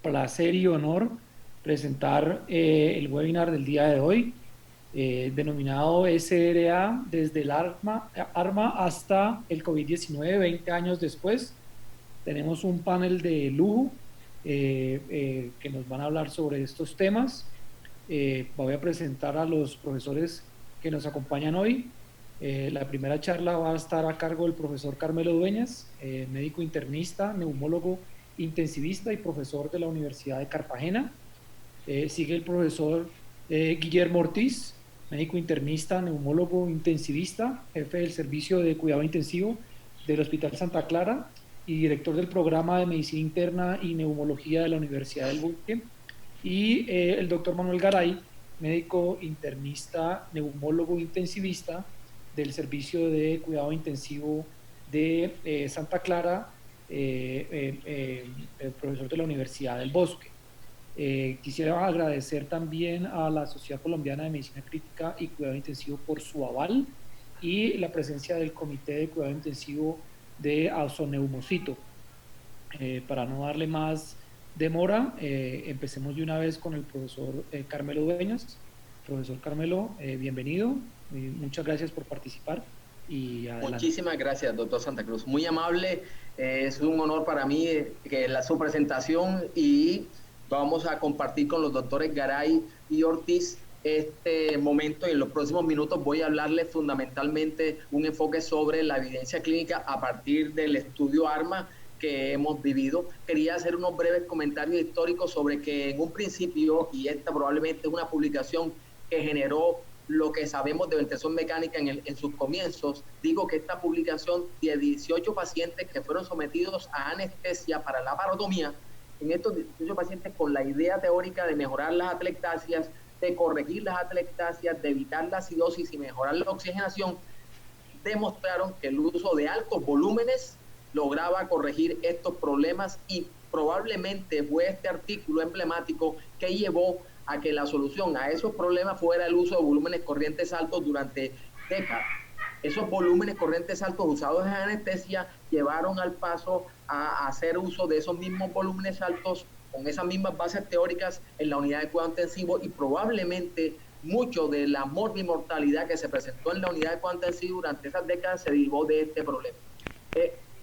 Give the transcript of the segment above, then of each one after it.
placer y honor presentar el webinar del día de hoy, denominado SRA desde el arma hasta el COVID-19, 20 años después. Tenemos un panel de lujo que nos van a hablar sobre estos temas. Voy a presentar a los profesores que nos acompañan hoy. La primera charla va a estar a cargo del profesor Carmelo Dueñas, médico internista, neumólogo intensivista y profesor de la Universidad de Cartagena. Sigue el profesor Guillermo Ortiz, médico internista, neumólogo intensivista, jefe del servicio de cuidado intensivo del Hospital Santa Clara y director del programa de medicina interna y neumología de la Universidad del Bosque. Y el doctor Manuel Garay, médico internista, neumólogo intensivista del servicio de cuidado intensivo de Santa Clara, el profesor de la Universidad del Bosque. Quisiera agradecer también a la Sociedad Colombiana de Medicina Crítica y Cuidado Intensivo por su aval y la presencia del Comité de Cuidado Intensivo de Ausoneumocito. Para no darle más demora, empecemos de una vez con el profesor Carmelo Dueñas. Profesor Carmelo, bienvenido. Muchas gracias por participar. Y muchísimas gracias, doctor Santa Cruz. Muy amable. Es un honor para mí su presentación, y vamos a compartir con los doctores Garay y Ortiz este momento, y en los próximos minutos voy a hablarles fundamentalmente un enfoque sobre la evidencia clínica a partir del estudio ARMA que hemos vivido. Quería hacer unos breves comentarios históricos sobre que en un principio, y esta probablemente es una publicación que generó lo que sabemos de ventilación mecánica en sus comienzos, digo que esta publicación de 18 pacientes que fueron sometidos a anestesia para la laparotomía, en estos 18 pacientes con la idea teórica de mejorar las atelectasias, de corregir las atelectasias, de evitar la acidosis y mejorar la oxigenación, demostraron que el uso de altos volúmenes lograba corregir estos problemas, y probablemente fue este artículo emblemático que llevó a que la solución a esos problemas fuera el uso de volúmenes corrientes altos durante décadas. Esos volúmenes corrientes altos usados en anestesia llevaron al paso a hacer uso de esos mismos volúmenes altos con esas mismas bases teóricas en la unidad de cuidado intensivo, y probablemente mucho de la morbimortalidad que se presentó en la unidad de cuidado intensivo durante esas décadas se derivó de este problema.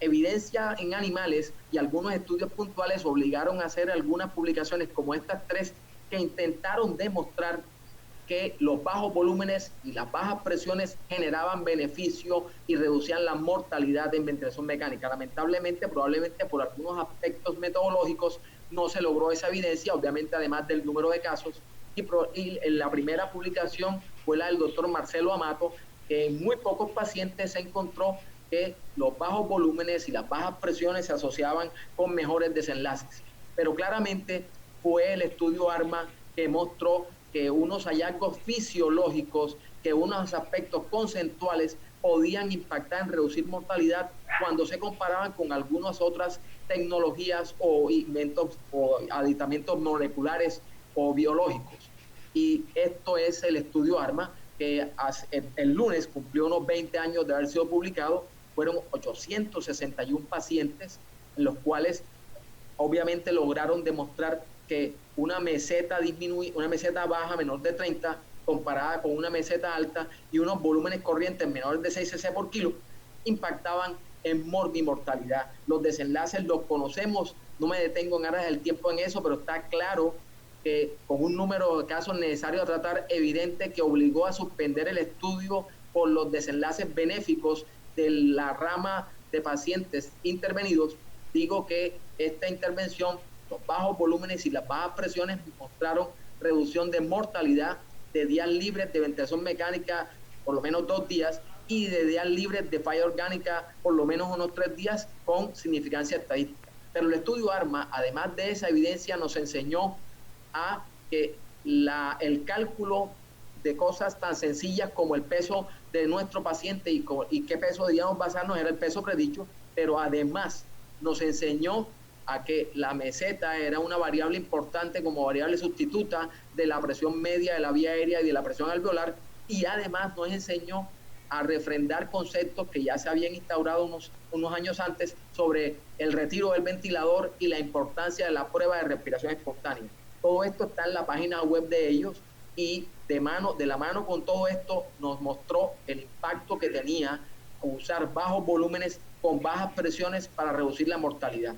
Evidencia en animales y algunos estudios puntuales obligaron a hacer algunas publicaciones como estas tres que intentaron demostrar que los bajos volúmenes y las bajas presiones generaban beneficio y reducían la mortalidad en ventilación mecánica. Lamentablemente, probablemente por algunos aspectos metodológicos, no se logró esa evidencia, obviamente además del número de casos, y la primera publicación fue la del doctor Marcelo Amato, que en muy pocos pacientes se encontró que los bajos volúmenes y las bajas presiones se asociaban con mejores desenlaces. Pero claramente fue el estudio ARMA que mostró que unos hallazgos fisiológicos, que unos aspectos conceptuales podían impactar en reducir mortalidad cuando se comparaban con algunas otras tecnologías o inventos o aditamentos moleculares o biológicos. Y esto es el estudio ARMA, que el lunes cumplió unos 20 años de haber sido publicado. Fueron 861 pacientes, en los cuales obviamente lograron demostrar que una meseta baja menor de 30 comparada con una meseta alta y unos volúmenes corrientes menores de 6 cc por kilo impactaban en morbimortalidad. Los desenlaces los conocemos, no me detengo en aras del tiempo en eso, pero está claro que con un número de casos necesarios a tratar evidente que obligó a suspender el estudio por los desenlaces benéficos de la rama de pacientes intervenidos. Digo que esta intervención, los bajos volúmenes y las bajas presiones mostraron reducción de mortalidad, de días libres de ventilación mecánica por lo menos 2 días, y de días libres de falla orgánica por lo menos unos 3 días con significancia estadística. Pero el estudio ARMA, además de esa evidencia, nos enseñó a que el cálculo de cosas tan sencillas como el peso de nuestro paciente y qué peso debíamos basarnos era el peso predicho, pero además nos enseñó a que la meseta era una variable importante como variable sustituta de la presión media de la vía aérea y de la presión alveolar, y además nos enseñó a refrendar conceptos que ya se habían instaurado unos años antes sobre el retiro del ventilador y la importancia de la prueba de respiración espontánea. Todo esto está en la página web de ellos y de la mano con todo esto nos mostró el impacto que tenía usar bajos volúmenes con bajas presiones para reducir la mortalidad.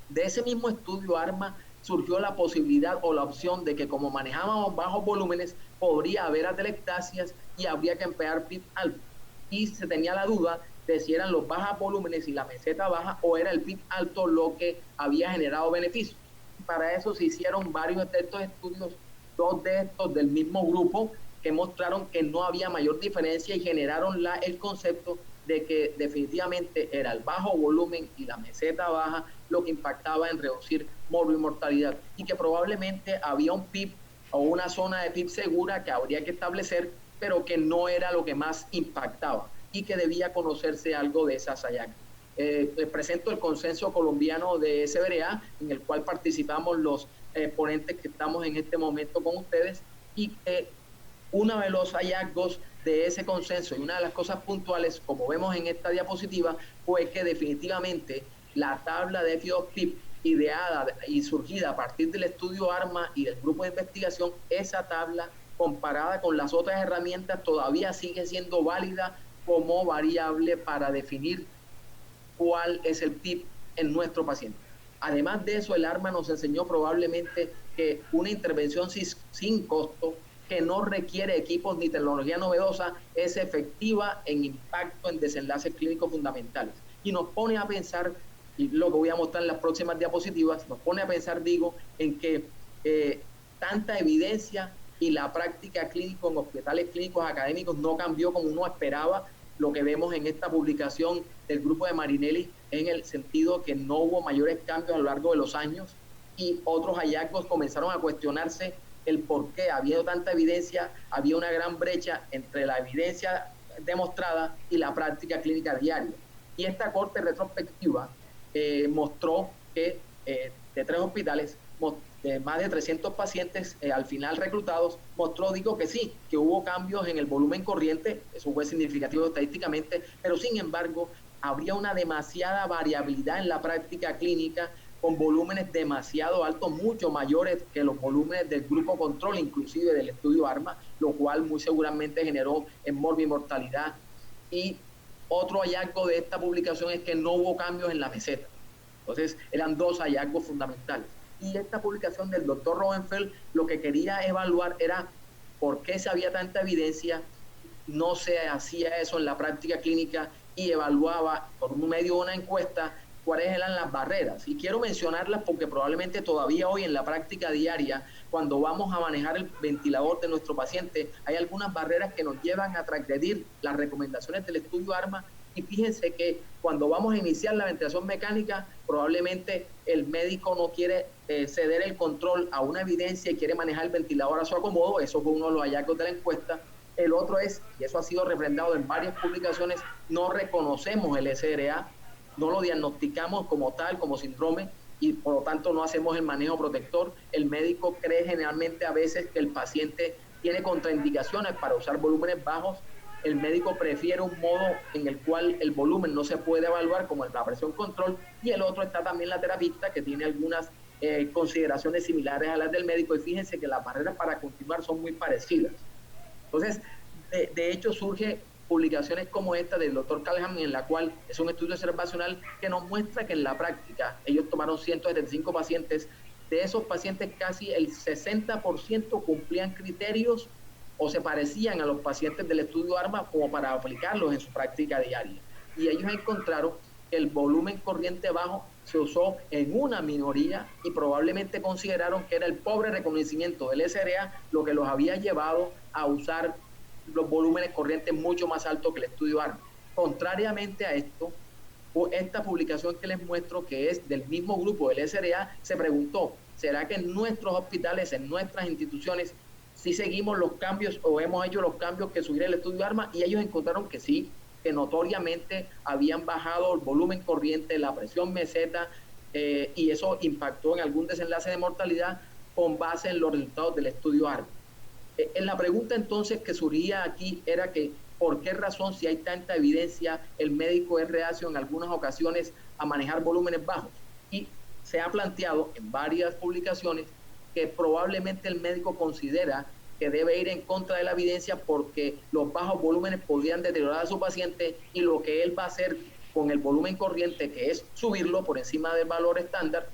De ese mismo estudio ARMA surgió la posibilidad o la opción de que como manejábamos bajos volúmenes, podría haber atelectasias y habría que emplear PIB alto. Y se tenía la duda de si eran los bajos volúmenes y la meseta baja o era el PIB alto lo que había generado beneficios. Para eso se hicieron varios de estos estudios, 2 de estos del mismo grupo, que mostraron que no había mayor diferencia y generaron el concepto de que definitivamente era el bajo volumen y la meseta baja lo que impactaba en reducir mortalidad y que probablemente había un PIB o una zona de PIB segura que habría que establecer, pero que no era lo que más impactaba y que debía conocerse algo de esas hallazgos. Les presento el consenso colombiano de SBRA, en el cual participamos los ponentes que estamos en este momento con ustedes, y uno de los hallazgos de ese consenso y una de las cosas puntuales, como vemos en esta diapositiva, fue que definitivamente la tabla de FIDO-PIB ideada y surgida a partir del estudio ARMA y del grupo de investigación, esa tabla comparada con las otras herramientas todavía sigue siendo válida como variable para definir cuál es el PIB en nuestro paciente. Además de eso, el ARMA nos enseñó probablemente que una intervención sin costo, que no requiere equipos ni tecnología novedosa, es efectiva en impacto en desenlaces clínicos fundamentales. Y nos pone a pensar, y lo que voy a mostrar en las próximas diapositivas, nos pone a pensar, digo, en que tanta evidencia y la práctica clínica en hospitales clínicos académicos no cambió como uno esperaba. Lo que vemos en esta publicación del grupo de Marinelli en el sentido que no hubo mayores cambios a lo largo de los años y otros hallazgos comenzaron a cuestionarse el por qué, habiendo tanta evidencia, había una gran brecha entre la evidencia demostrada y la práctica clínica diaria. Y esta corte retrospectiva mostró que de 3 hospitales, de más de 300 pacientes al final reclutados, mostró, digo que sí, que hubo cambios en el volumen corriente, eso fue significativo estadísticamente, pero sin embargo, habría una demasiada variabilidad en la práctica clínica con volúmenes demasiado altos, mucho mayores que los volúmenes del grupo control, inclusive del estudio ARMA, lo cual muy seguramente generó en mortalidad. Y otro hallazgo de esta publicación es que no hubo cambios en la meseta. Entonces, eran 2 hallazgos fundamentales. Y esta publicación del doctor Roenfeld lo que quería evaluar era por qué se había tanta evidencia, no se hacía eso en la práctica clínica y evaluaba por medio de una encuesta cuáles eran las barreras. Y quiero mencionarlas porque probablemente todavía hoy en la práctica diaria, cuando vamos a manejar el ventilador de nuestro paciente, hay algunas barreras que nos llevan a transgredir las recomendaciones del estudio ARMA. Y fíjense que cuando vamos a iniciar la ventilación mecánica, probablemente el médico no quiere ceder el control a una evidencia y quiere manejar el ventilador a su acomodo. Eso fue uno de los hallazgos de la encuesta. El otro es, y eso ha sido refrendado en varias publicaciones, no reconocemos el SRA, no lo diagnosticamos como tal, como síndrome, y por lo tanto no hacemos el manejo protector. El médico cree generalmente a veces que el paciente tiene contraindicaciones para usar volúmenes bajos. El médico prefiere un modo en el cual el volumen no se puede evaluar, como la presión control, y el otro está también la terapista, que tiene algunas consideraciones similares a las del médico, y fíjense que las barreras para continuar son muy parecidas. Entonces, de hecho, surge publicaciones como esta del doctor Callahan, en la cual es un estudio observacional que nos muestra que en la práctica ellos tomaron 175 pacientes, de esos pacientes casi el 60% cumplían criterios o se parecían a los pacientes del estudio ARMA como para aplicarlos en su práctica diaria. Y ellos encontraron que el volumen corriente bajo se usó en una minoría y probablemente consideraron que era el pobre reconocimiento del SRA lo que los había llevado a usar los volúmenes corrientes mucho más altos que el estudio ARMA. Contrariamente a esto, esta publicación que les muestro, que es del mismo grupo del SRA, se preguntó, ¿será que en nuestros hospitales, en nuestras instituciones, si seguimos los cambios o hemos hecho los cambios que sugiere el estudio ARMA? Y ellos encontraron que sí, que notoriamente habían bajado el volumen corriente, la presión meseta, y eso impactó en algún desenlace de mortalidad con base en los resultados del estudio ARMA. En la pregunta entonces que surgía aquí era que ¿por qué razón, si hay tanta evidencia, el médico es reacio en algunas ocasiones a manejar volúmenes bajos. Y se ha planteado en varias publicaciones que probablemente el médico considera que debe ir en contra de la evidencia porque los bajos volúmenes podrían deteriorar a su paciente y lo que él va a hacer con el volumen corriente, que es subirlo por encima del valor estándar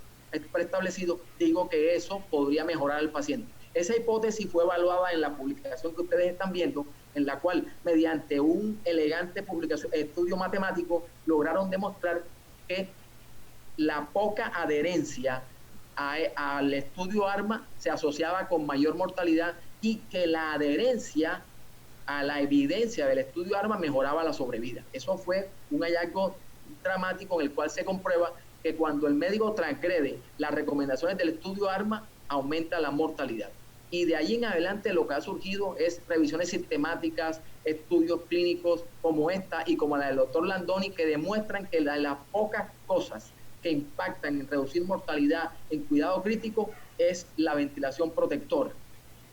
preestablecido, digo que eso podría mejorar al paciente. Esa hipótesis fue evaluada en la publicación que ustedes están viendo, en la cual, mediante un elegante estudio matemático, lograron demostrar que la poca adherencia al estudio ARMA se asociaba con mayor mortalidad y que la adherencia a la evidencia del estudio ARMA mejoraba la sobrevida. Eso fue un hallazgo dramático en el cual se comprueba que cuando el médico transgrede las recomendaciones del estudio ARMA, aumenta la mortalidad. Y de ahí en adelante lo que ha surgido es revisiones sistemáticas, estudios clínicos como esta y como la del doctor Landoni, que demuestran que las pocas cosas que impactan en reducir mortalidad en cuidado crítico es la ventilación protectora.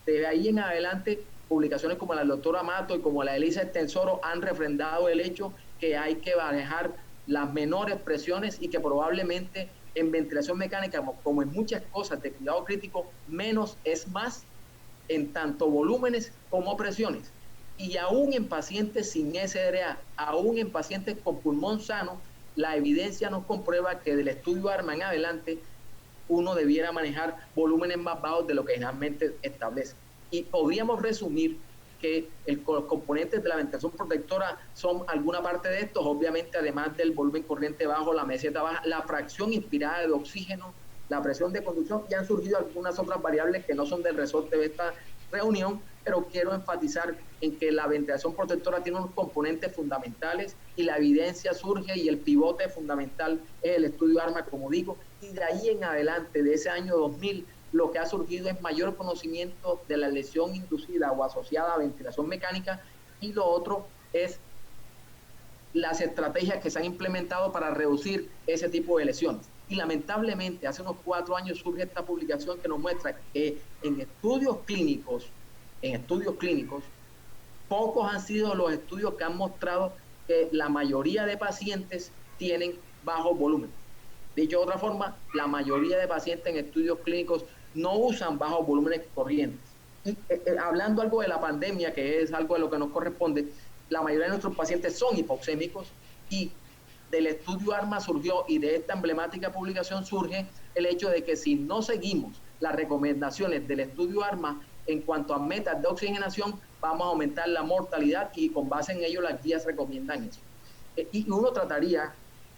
De ahí en adelante, publicaciones como la del doctor Amato y como la de Elisa Estensoro han refrendado el hecho que hay que manejar las menores presiones y que probablemente en ventilación mecánica, como en muchas cosas de cuidado crítico, menos es más en tanto volúmenes como presiones. Y aún en pacientes sin SRA, aún en pacientes con pulmón sano, la evidencia nos comprueba que del estudio ARMA en adelante uno debiera manejar volúmenes más bajos de lo que generalmente establece. Y podríamos resumir que los componentes de la ventilación protectora son alguna parte de estos, obviamente además del volumen corriente bajo, la meseta baja, la fracción inspirada de oxígeno, la presión de conducción, y han surgido algunas otras variables que no son del resorte de esta reunión, pero quiero enfatizar en que la ventilación protectora tiene unos componentes fundamentales y la evidencia surge y el pivote fundamental es el estudio ARMA, como digo, y de ahí en adelante, de ese año 2000, lo que ha surgido es mayor conocimiento de la lesión inducida o asociada a ventilación mecánica, y lo otro es las estrategias que se han implementado para reducir ese tipo de lesiones. Y lamentablemente hace unos 4 años surge esta publicación que nos muestra que en estudios clínicos, pocos han sido los estudios que han mostrado que la mayoría de pacientes tienen bajo volumen. Dicho de otra forma, la mayoría de pacientes en estudios clínicos no usan bajos volúmenes corrientes. Y hablando algo de la pandemia, que es algo de lo que nos corresponde, la mayoría de nuestros pacientes son hipoxémicos, y del estudio ARMA surgió, y de esta emblemática publicación surge el hecho de que si no seguimos las recomendaciones del estudio ARMA en cuanto a metas de oxigenación, vamos a aumentar la mortalidad, y con base en ello las guías recomiendan eso. Y uno trataría,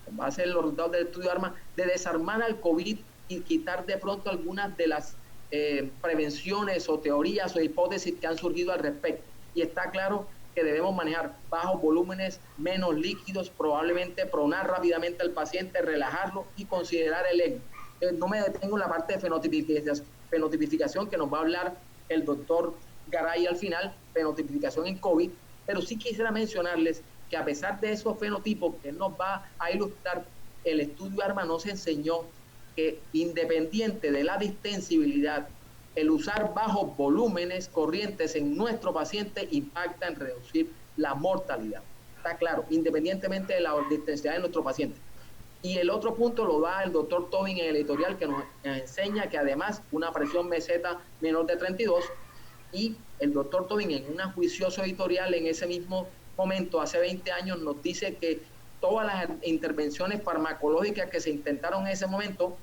con base en los resultados del estudio ARMA, de desarmar al COVID y quitar de pronto algunas de las prevenciones o teorías o hipótesis que han surgido al respecto. Y está claro que debemos manejar bajos volúmenes, menos líquidos, probablemente pronar rápidamente al paciente, relajarlo y considerar el ECMO. No me detengo en la parte de fenotipificación que nos va a hablar el doctor Garay al final, fenotipificación en COVID, pero sí quisiera mencionarles que a pesar de esos fenotipos que nos va a ilustrar, el estudio ARMA nos enseñó que independiente de la distensibilidad, el usar bajos volúmenes corrientes en nuestro paciente impacta en reducir la mortalidad. Está claro, independientemente de la distensidad de nuestro paciente. Y el otro punto lo da el doctor Tobin en el editorial, que nos enseña que además una presión meseta menor de 32, y el doctor Tobin en un juicioso editorial en ese mismo momento, hace 20 años, nos dice que todas las intervenciones farmacológicas que se intentaron en ese momento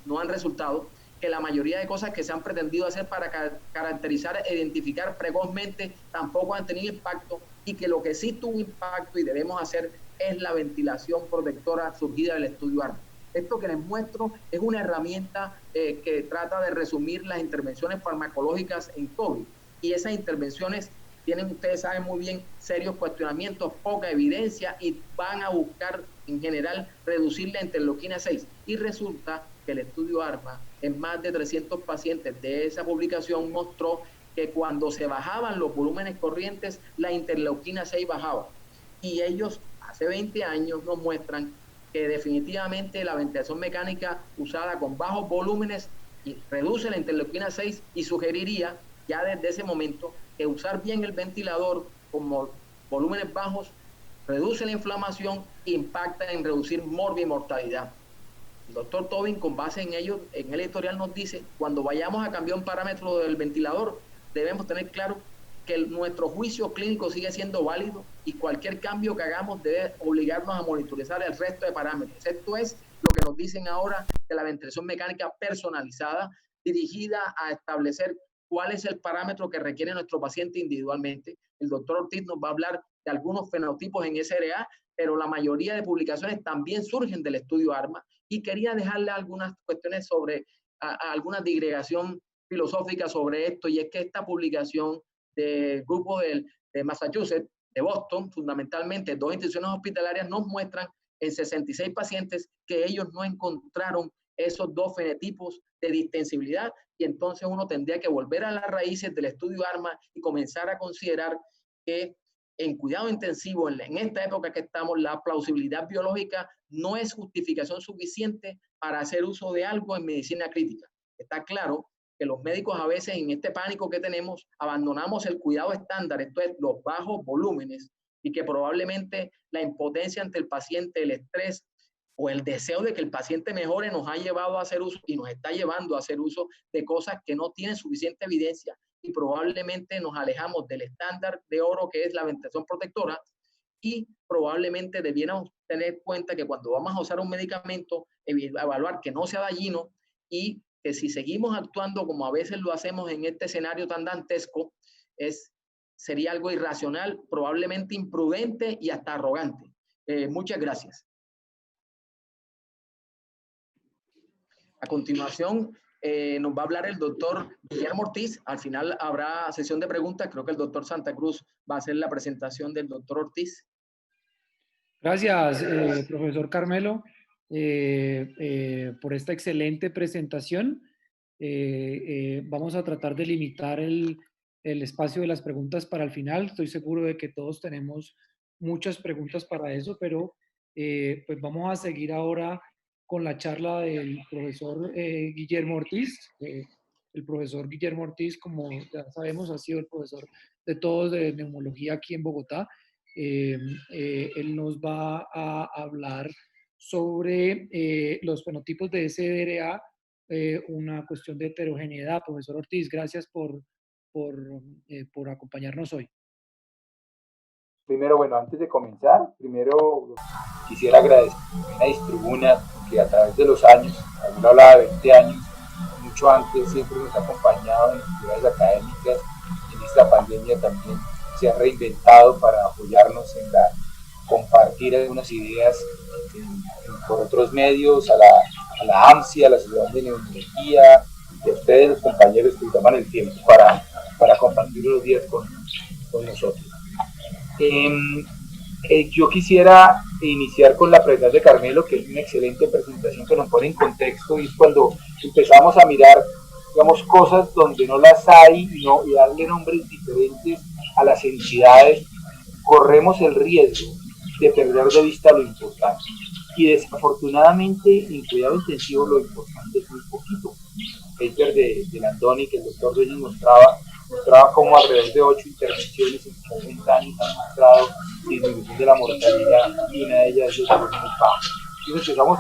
no han resultado, que la mayoría de cosas que se han pretendido hacer para caracterizar e identificar precozmente tampoco han tenido impacto, y que lo que sí tuvo impacto y debemos hacer es la ventilación protectora surgida del estudio ARMA. Esto que les muestro es una herramienta que trata de resumir las intervenciones farmacológicas en COVID, y esas intervenciones tienen, ustedes saben muy bien, serios cuestionamientos, poca evidencia, y van a buscar en general reducir la interleuquina 6, y resulta que el estudio ARMA en más de 300 pacientes de esa publicación mostró que cuando se bajaban los volúmenes corrientes, la interleuquina 6 bajaba, y ellos hace 20 años nos muestran que definitivamente la ventilación mecánica usada con bajos volúmenes reduce la interleuquina 6, y sugeriría ya desde ese momento que usar bien el ventilador con volúmenes bajos reduce la inflamación, impacta en reducir mortalidad. El doctor Tobin, con base en ello, en el editorial nos dice, cuando vayamos a cambiar un parámetro del ventilador, debemos tener claro que nuestro juicio clínico sigue siendo válido y cualquier cambio que hagamos debe obligarnos a monitorizar el resto de parámetros. Esto es lo que nos dicen ahora de la ventilación mecánica personalizada, dirigida a establecer cuál es el parámetro que requiere nuestro paciente individualmente. El doctor Ortiz nos va a hablar de algunos fenotipos en SRA, pero la mayoría de publicaciones también surgen del estudio ARMA, y quería dejarle algunas cuestiones sobre alguna digregación filosófica sobre esto, y es que esta publicación del grupo de Massachusetts, de Boston, fundamentalmente 2 instituciones hospitalarias, nos muestran en 66 pacientes que ellos no encontraron esos 2 fenotipos de distensibilidad, y entonces uno tendría que volver a las raíces del estudio ARMA y comenzar a considerar que en cuidado intensivo, en esta época que estamos, la plausibilidad biológica no es justificación suficiente para hacer uso de algo en medicina crítica. Está claro que los médicos a veces, en este pánico que tenemos, abandonamos el cuidado estándar, esto es, los bajos volúmenes, y que probablemente la impotencia ante el paciente, el estrés o el deseo de que el paciente mejore nos ha llevado a hacer uso, y nos está llevando a hacer uso de cosas que no tienen suficiente evidencia, y probablemente nos alejamos del estándar de oro que es la ventilación protectora, y probablemente debiéramos tener en cuenta que cuando vamos a usar un medicamento, evaluar que no sea dañino, y que si seguimos actuando como a veces lo hacemos en este escenario tan dantesco, sería algo irracional, probablemente imprudente y hasta arrogante. Muchas gracias. A continuación, nos va a hablar el doctor Guillermo Ortiz. Al final habrá sesión de preguntas. Creo que el doctor Santa Cruz va a hacer la presentación del doctor Ortiz. Gracias, profesor Carmelo, por esta excelente presentación. Vamos a tratar de limitar el espacio de las preguntas para el final. Estoy seguro de que todos tenemos muchas preguntas para eso, pero pues vamos a seguir ahora con la charla del profesor Guillermo Ortiz. El profesor Guillermo Ortiz, como ya sabemos, ha sido el profesor de todos de neumología aquí en Bogotá. Él nos va a hablar sobre los fenotipos de SDRA, una cuestión de heterogeneidad. Profesor Ortiz, gracias por acompañarnos hoy. Primero, bueno, antes de comenzar, primero quisiera agradecer a Distribuna, que a través de los años, alguna hablaba de 20 años, mucho antes, siempre nos ha acompañado en actividades académicas. En esta pandemia también se ha reinventado para apoyarnos en compartir algunas ideas por otros medios, a la AMSI, a la Sociedad de Neumología, y a ustedes, los compañeros que toman el tiempo para compartir los días con nosotros. Yo quisiera iniciar con la presentación de Carmelo, que es una excelente presentación que nos pone en contexto, y es cuando empezamos a mirar, digamos, cosas donde no las hay y darle nombres diferentes a las entidades, corremos el riesgo de perder de vista lo importante. Y desafortunadamente en cuidado intensivo lo importante es muy poquito. El paper de Landoni, que el doctor Dueñas mostraba cómo alrededor de 8 intervenciones en 60 años han mostrado disminución de la mortalidad, y una de ellas es la muy baja. Entonces empezamos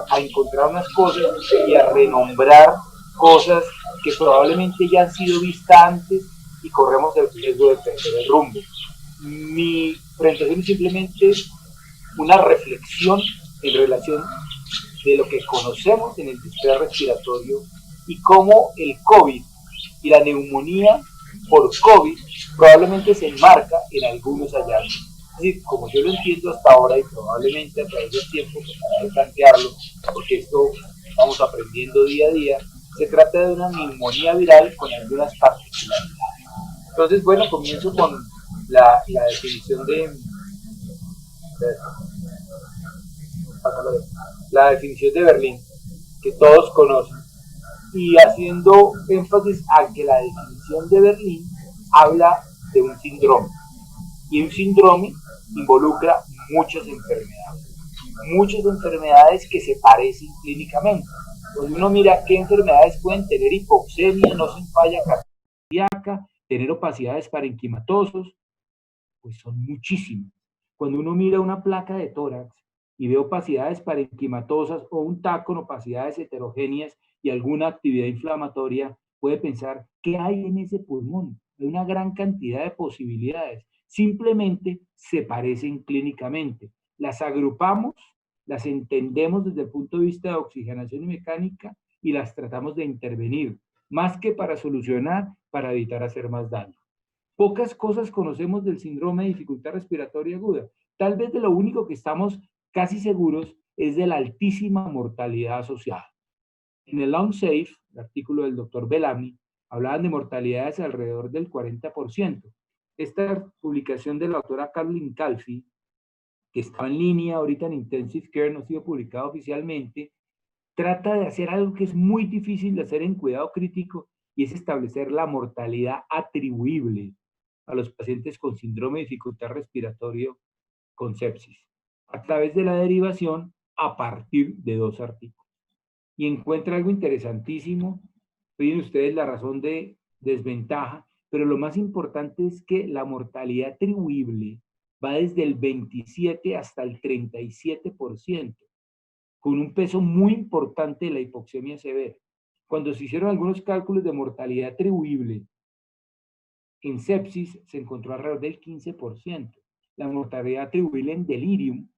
a encontrar unas cosas y a renombrar cosas que probablemente ya han sido vistas antes, y corremos el riesgo de perder el rumbo. Mi presentación es simplemente una reflexión en relación de lo que conocemos en el distrés respiratorio y cómo el COVID y la neumonía por COVID probablemente se enmarca en algunos hallazgos. Es decir, como yo lo entiendo hasta ahora, y probablemente a través del tiempo trataré de plantearlo, porque esto vamos aprendiendo día a día, se trata de una neumonía viral con algunas particularidades. Entonces, bueno, comienzo con la definición la definición de Berlín, que todos conocen, y haciendo énfasis a que la definición de Berlín habla de un síndrome, y un síndrome involucra muchas enfermedades que se parecen clínicamente. Cuando uno mira qué enfermedades pueden tener hipoxemia, no sin falla cardíaca, tener opacidades parenquimatosos, pues son muchísimas. Cuando uno mira una placa de tórax, y ve opacidades parenquimatosas o un TAC con opacidades heterogéneas y alguna actividad inflamatoria, puede pensar qué hay en ese pulmón. Hay una gran cantidad de posibilidades. Simplemente se parecen clínicamente. Las agrupamos, las entendemos desde el punto de vista de oxigenación y mecánica y las tratamos de intervenir, más que para solucionar, para evitar hacer más daño. Pocas cosas conocemos del síndrome de dificultad respiratoria aguda. Tal vez de lo único que estamos casi seguros es de la altísima mortalidad asociada. En el Lancet, el artículo del doctor Bellamy, hablaban de mortalidades alrededor del 40%. Esta publicación de la doctora Kathleen Calfee, que está en línea ahorita en Intensive Care, no ha sido publicada oficialmente, trata de hacer algo que es muy difícil de hacer en cuidado crítico, y es establecer la mortalidad atribuible a los pacientes con síndrome de dificultad respiratoria con sepsis, a través de la derivación a partir de 2 artículos. Y encuentra algo interesantísimo. Piden ustedes la razón de desventaja, pero lo más importante es que la mortalidad atribuible va desde el 27 hasta el 37%, con un peso muy importante de la hipoxemia severa. Cuando se hicieron algunos cálculos de mortalidad atribuible en sepsis, se encontró alrededor del 15%. La mortalidad atribuible en delirium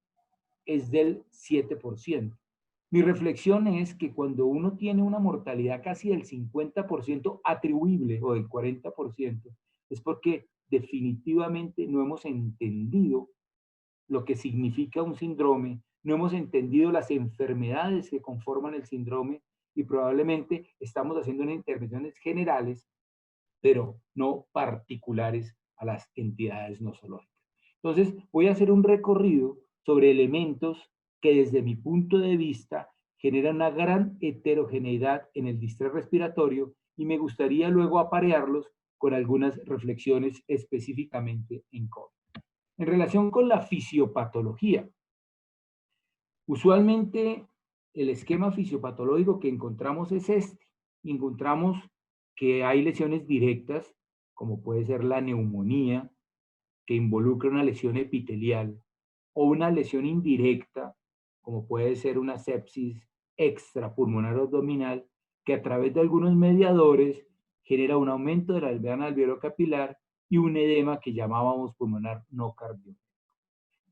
es del 7%. Mi reflexión es que cuando uno tiene una mortalidad casi del 50% atribuible o del 40%, es porque definitivamente no hemos entendido lo que significa un síndrome, no hemos entendido las enfermedades que conforman el síndrome y probablemente estamos haciendo unas intervenciones generales, pero no particulares a las entidades nosológicas. Entonces, voy a hacer un recorrido sobre elementos que desde mi punto de vista generan una gran heterogeneidad en el distrés respiratorio y me gustaría luego aparearlos con algunas reflexiones específicamente en COVID. En relación con la fisiopatología, usualmente el esquema fisiopatológico que encontramos es este. Encontramos que hay lesiones directas, como puede ser la neumonía, que involucra una lesión epitelial, o una lesión indirecta, como puede ser una sepsis extrapulmonar abdominal, que a través de algunos mediadores genera un aumento de la membrana alveolar capilar y un edema que llamábamos pulmonar no cardiogénico.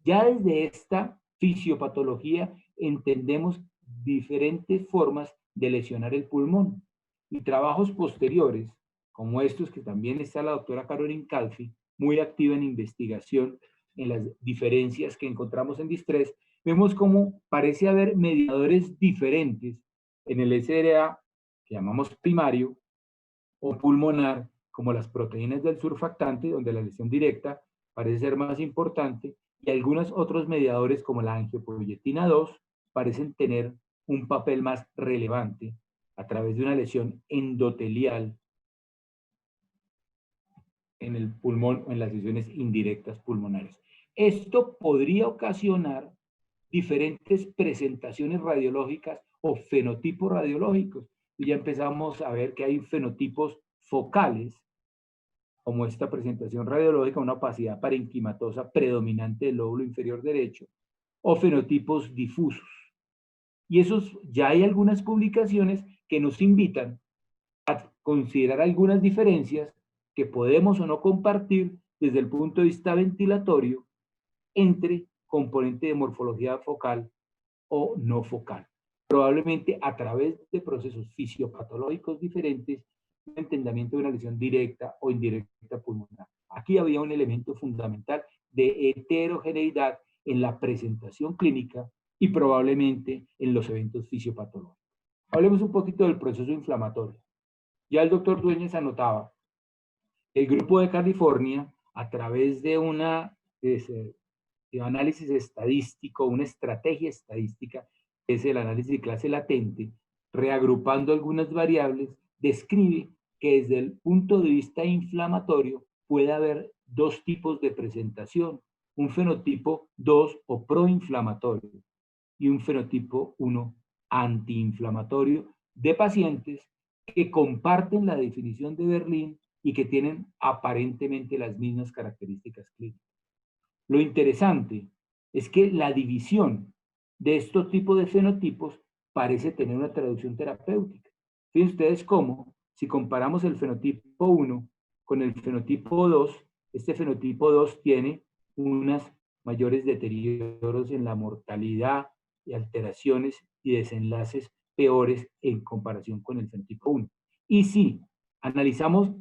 Ya desde esta fisiopatología entendemos diferentes formas de lesionar el pulmón, y trabajos posteriores, como estos que también está la doctora Caroline Calfee, muy activa en investigación en las diferencias que encontramos en distrés, vemos cómo parece haber mediadores diferentes en el SRA, que llamamos primario, o pulmonar, como las proteínas del surfactante, donde la lesión directa parece ser más importante, y algunos otros mediadores como la angiopoietina 2 parecen tener un papel más relevante a través de una lesión endotelial en el pulmón o en las lesiones indirectas pulmonares. Esto podría ocasionar diferentes presentaciones radiológicas o fenotipos radiológicos. Y ya empezamos a ver que hay fenotipos focales, como esta presentación radiológica, una opacidad parenquimatosa predominante del lóbulo inferior derecho, o fenotipos difusos. Y esos, ya hay algunas publicaciones que nos invitan a considerar algunas diferencias que podemos o no compartir desde el punto de vista ventilatorio entre componente de morfología focal o no focal. Probablemente a través de procesos fisiopatológicos diferentes, un entendimiento de una lesión directa o indirecta pulmonar. Aquí había un elemento fundamental de heterogeneidad en la presentación clínica y probablemente en los eventos fisiopatológicos. Hablemos un poquito del proceso inflamatorio. Ya el doctor Dueñas anotaba, el grupo de California, a través de de análisis estadístico, una estrategia estadística, que es el análisis de clase latente, reagrupando algunas variables, describe que desde el punto de vista inflamatorio puede haber 2 tipos de presentación, un fenotipo 2 o proinflamatorio y un fenotipo 1 antiinflamatorio de pacientes que comparten la definición de Berlín y que tienen aparentemente las mismas características clínicas. Lo interesante es que la división de estos tipos de fenotipos parece tener una traducción terapéutica. Fíjense ustedes cómo, si comparamos el fenotipo 1 con el fenotipo 2, este fenotipo 2 tiene unos mayores deterioros en la mortalidad y alteraciones y desenlaces peores en comparación con el fenotipo 1. Y si analizamos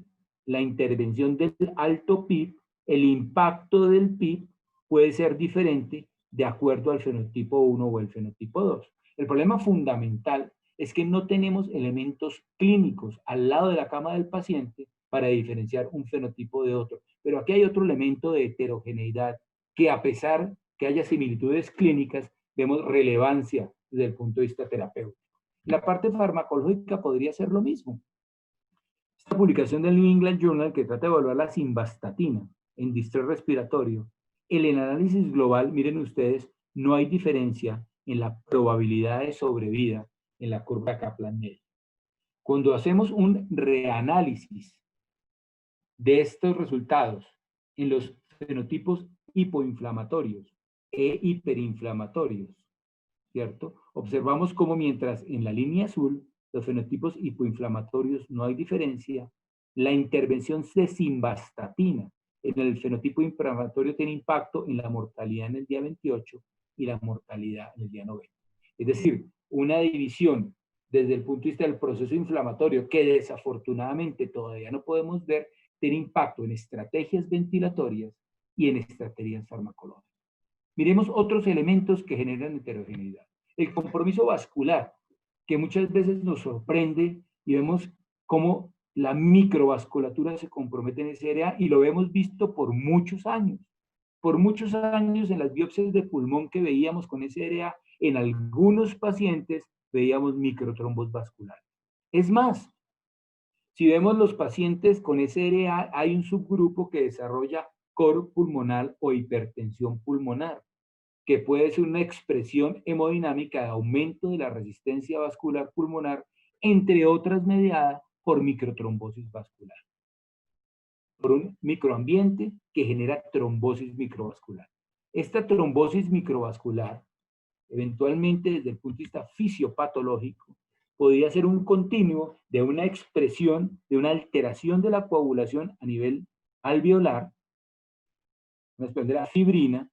la intervención del alto PIB, el impacto del PIB puede ser diferente de acuerdo al fenotipo 1 o el fenotipo 2. El problema fundamental es que no tenemos elementos clínicos al lado de la cama del paciente para diferenciar un fenotipo de otro. Pero aquí hay otro elemento de heterogeneidad que, a pesar que haya similitudes clínicas, vemos relevancia desde el punto de vista terapéutico. La parte farmacológica podría ser lo mismo. Esta publicación del New England Journal, que trata de evaluar la simvastatina en distrés respiratorio, el análisis global, miren ustedes, no hay diferencia en la probabilidad de sobrevida en la curva Kaplan-Meier. Cuando hacemos un reanálisis de estos resultados en los fenotipos hipoinflamatorios e hiperinflamatorios, ¿cierto? Observamos cómo mientras en la línea azul los fenotipos hipoinflamatorios no hay diferencia, la intervención de simvastatina en el fenotipo inflamatorio tiene impacto en la mortalidad en el día 28 y la mortalidad en el día 90. Es decir, una división desde el punto de vista del proceso inflamatorio que desafortunadamente todavía no podemos ver, tiene impacto en estrategias ventilatorias y en estrategias farmacológicas. Miremos otros elementos que generan heterogeneidad. El compromiso vascular, que muchas veces nos sorprende y vemos cómo la microvasculatura se compromete en ese área y lo hemos visto por muchos años. Por muchos años en las biopsias de pulmón que veíamos con ese área, en algunos pacientes veíamos microtrombos vasculares. Es más, si vemos los pacientes con SRA, hay un subgrupo que desarrolla coro pulmonar o hipertensión pulmonar, que puede ser una expresión hemodinámica de aumento de la resistencia vascular pulmonar, entre otras mediada por microtrombosis vascular, por un microambiente que genera trombosis microvascular. Esta trombosis microvascular, eventualmente desde el punto de vista fisiopatológico, podría ser un continuo de una expresión, de una alteración de la coagulación a nivel alveolar, una expresión de la fibrina,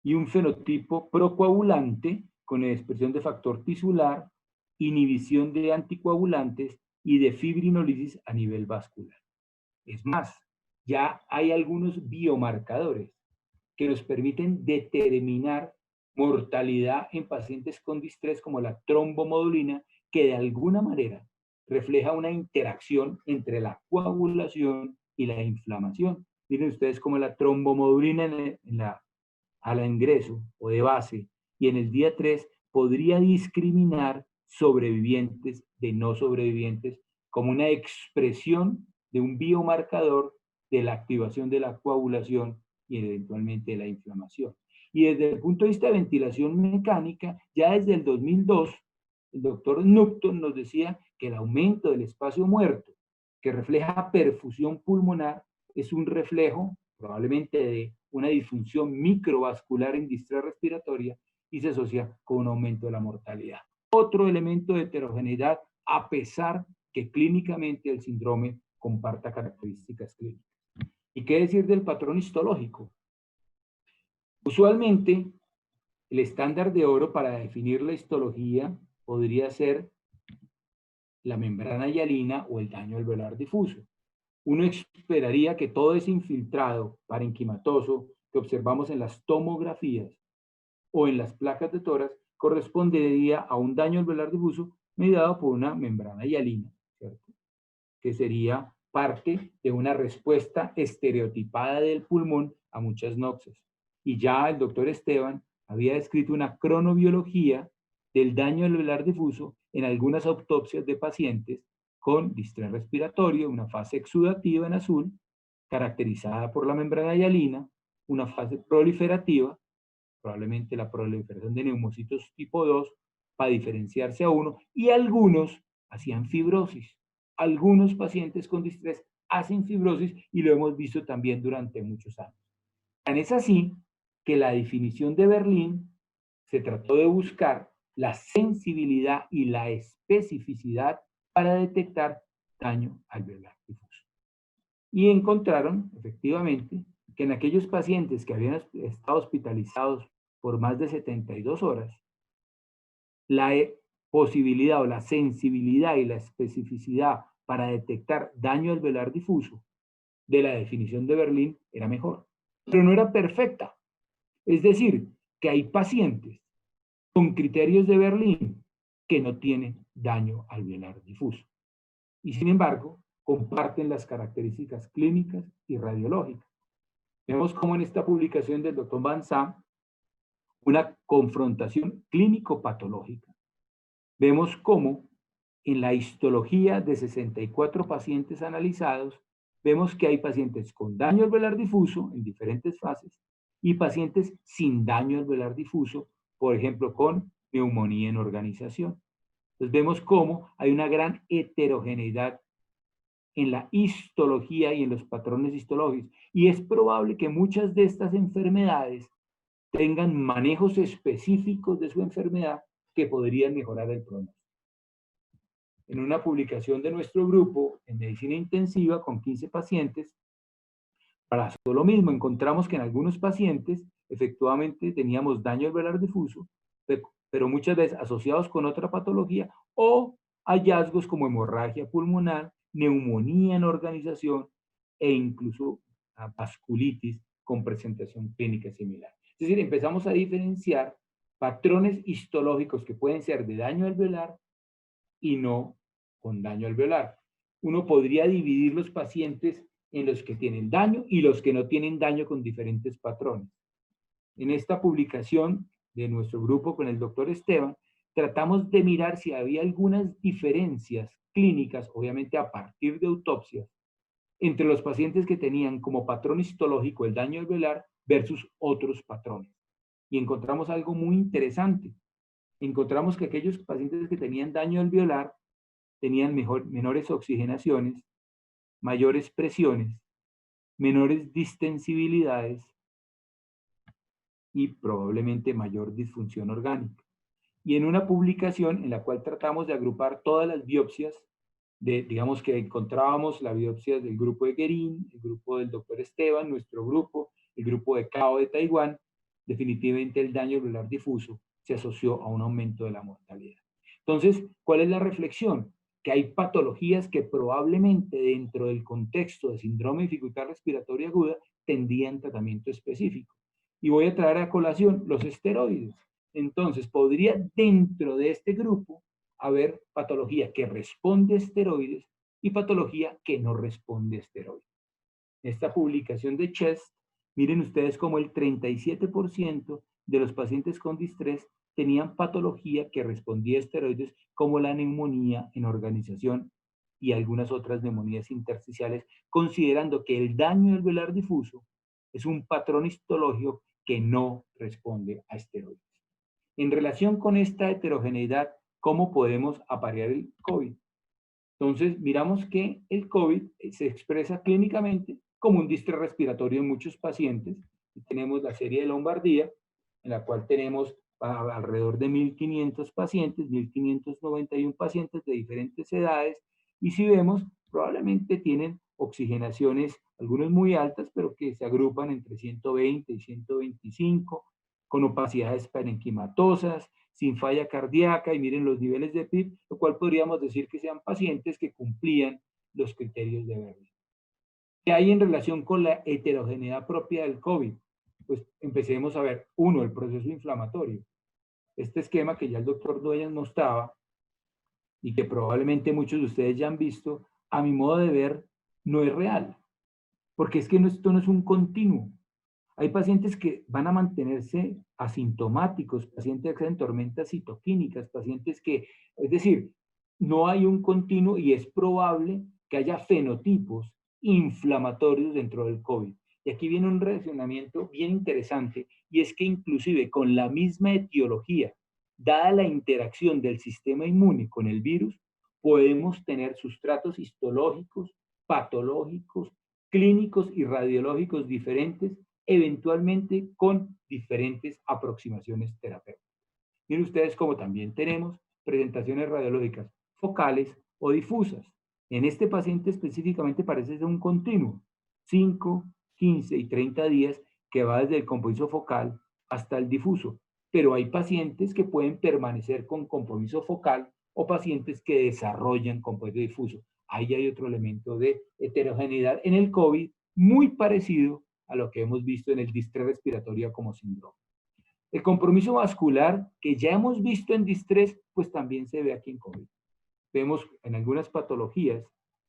y un fenotipo procoagulante con expresión de factor tisular, inhibición de anticoagulantes y de fibrinolisis a nivel vascular. Es más, ya hay algunos biomarcadores que nos permiten determinar mortalidad en pacientes con distrés como la trombomodulina, que de alguna manera refleja una interacción entre la coagulación y la inflamación. Miren ustedes cómo la trombomodulina al ingreso o de base y en el día 3 podría discriminar sobrevivientes de no sobrevivientes como una expresión de un biomarcador de la activación de la coagulación y eventualmente de la inflamación. Y desde el punto de vista de ventilación mecánica, ya desde el 2002, el doctor Nupton nos decía que el aumento del espacio muerto, que refleja perfusión pulmonar, es un reflejo probablemente de una disfunción microvascular en distrés respiratoria y se asocia con un aumento de la mortalidad. Otro elemento de heterogeneidad, a pesar que clínicamente el síndrome comparta características clínicas. ¿Y qué decir del patrón histológico? Usualmente, el estándar de oro para definir la histología podría ser la membrana hialina o el daño alveolar difuso. Uno esperaría que todo ese infiltrado parenquimatoso que observamos en las tomografías o en las placas de tórax correspondería a un daño alveolar difuso mediado por una membrana hialina, ¿cierto? Que sería parte de una respuesta estereotipada del pulmón a muchas noxias. Y ya el doctor Esteban había descrito una cronobiología del daño alveolar difuso en algunas autopsias de pacientes con distrés respiratorio, una fase exudativa en azul, caracterizada por la membrana hialina, una fase proliferativa, probablemente la proliferación de neumocitos tipo 2, para diferenciarse a uno, y algunos hacían fibrosis. Algunos pacientes con distrés hacen fibrosis y lo hemos visto también durante muchos años. Tan es así que la definición de Berlín se trató de buscar la sensibilidad y la especificidad para detectar daño alveolar difuso. Y encontraron, efectivamente, que en aquellos pacientes que habían estado hospitalizados por más de 72 horas, la posibilidad o la sensibilidad y la especificidad para detectar daño alveolar difuso de la definición de Berlín era mejor, pero no era perfecta. Es decir, que hay pacientes con criterios de Berlín que no tienen daño alveolar difuso y sin embargo comparten las características clínicas y radiológicas. Vemos cómo en esta publicación del Dr. Van Sam, una confrontación clínico-patológica, vemos cómo en la histología de 64 pacientes analizados, vemos que hay pacientes con daño alveolar difuso en diferentes fases y pacientes sin daño alveolar difuso, por ejemplo, con neumonía en organización. Entonces vemos cómo hay una gran heterogeneidad en la histología y en los patrones histológicos. Y es probable que muchas de estas enfermedades tengan manejos específicos de su enfermedad que podrían mejorar el pronóstico. En una publicación de nuestro grupo en medicina intensiva con 15 pacientes, para lo mismo, encontramos que en algunos pacientes efectivamente teníamos daño alveolar difuso, pero muchas veces asociados con otra patología o hallazgos como hemorragia pulmonar, neumonía en organización e incluso vasculitis con presentación clínica similar. Es decir, empezamos a diferenciar patrones histológicos que pueden ser de daño alveolar y no con daño alveolar. Uno podría dividir los pacientes en los que tienen daño y los que no tienen daño con diferentes patrones. En esta publicación de nuestro grupo con el doctor Esteban, tratamos de mirar si había algunas diferencias clínicas, obviamente a partir de autopsias, entre los pacientes que tenían como patrón histológico el daño alveolar versus otros patrones. Y encontramos algo muy interesante. Encontramos que aquellos pacientes que tenían daño alveolar tenían menores oxigenaciones, mayores presiones, menores distensibilidades y probablemente mayor disfunción orgánica. Y en una publicación en la cual tratamos de agrupar todas las biopsias, digamos que encontrábamos la biopsia del grupo de Guerin, el grupo del doctor Esteban, nuestro grupo, el grupo de Cao de Taiwán, definitivamente el daño alveolar difuso se asoció a un aumento de la mortalidad. Entonces, ¿cuál es la reflexión? Que hay patologías que probablemente dentro del contexto de síndrome de dificultad respiratoria aguda tendrían tratamiento específico. Y voy a traer a colación los esteroides. Entonces, podría dentro de este grupo haber patología que responde a esteroides y patología que no responde a esteroides. Esta publicación de Chest, miren ustedes como el 37% de los pacientes con distrés tenían patología que respondía a esteroides como la neumonía en organización y algunas otras neumonías intersticiales, considerando que el daño alveolar difuso es un patrón histológico que no responde a esteroides. En relación con esta heterogeneidad, ¿cómo podemos aparear el COVID? Entonces, miramos que el COVID se expresa clínicamente como un distrés respiratorio en muchos pacientes. Y tenemos la serie de Lombardía, en la cual tenemos alrededor de 1.500 pacientes, 1.591 pacientes de diferentes edades, y si vemos, probablemente tienen oxigenaciones, algunas muy altas, pero que se agrupan entre 120 y 125, con opacidades parenquimatosas, sin falla cardíaca, y miren los niveles de PIB, lo cual podríamos decir que sean pacientes que cumplían los criterios de Berlín. ¿Qué hay en relación con la heterogeneidad propia del COVID? Pues empecemos a ver, uno, el proceso inflamatorio. Este esquema que ya el doctor Dueñas mostraba y que probablemente muchos de ustedes ya han visto, a mi modo de ver, no es real. Porque es que esto no es un continuo. Hay pacientes que van a mantenerse asintomáticos, pacientes que hacen tormentas citoquínicas, pacientes que, es decir, no hay un continuo y es probable que haya fenotipos inflamatorios dentro del COVID. Y aquí viene un relacionamiento bien interesante, y es que inclusive con la misma etiología, dada la interacción del sistema inmune con el virus, podemos tener sustratos histológicos, patológicos, clínicos y radiológicos diferentes, eventualmente con diferentes aproximaciones terapéuticas. Miren ustedes como también tenemos presentaciones radiológicas focales o difusas. En este paciente específicamente parece ser un continuo, 5, 15 y 30 días que va desde el compromiso focal hasta el difuso. Pero hay pacientes que pueden permanecer con compromiso focal o pacientes que desarrollan compromiso difuso. Ahí hay otro elemento de heterogeneidad en el COVID muy parecido a lo que hemos visto en el distrés respiratorio como síndrome. El compromiso vascular que ya hemos visto en distrés, pues también se ve aquí en COVID. Vemos en algunas patologías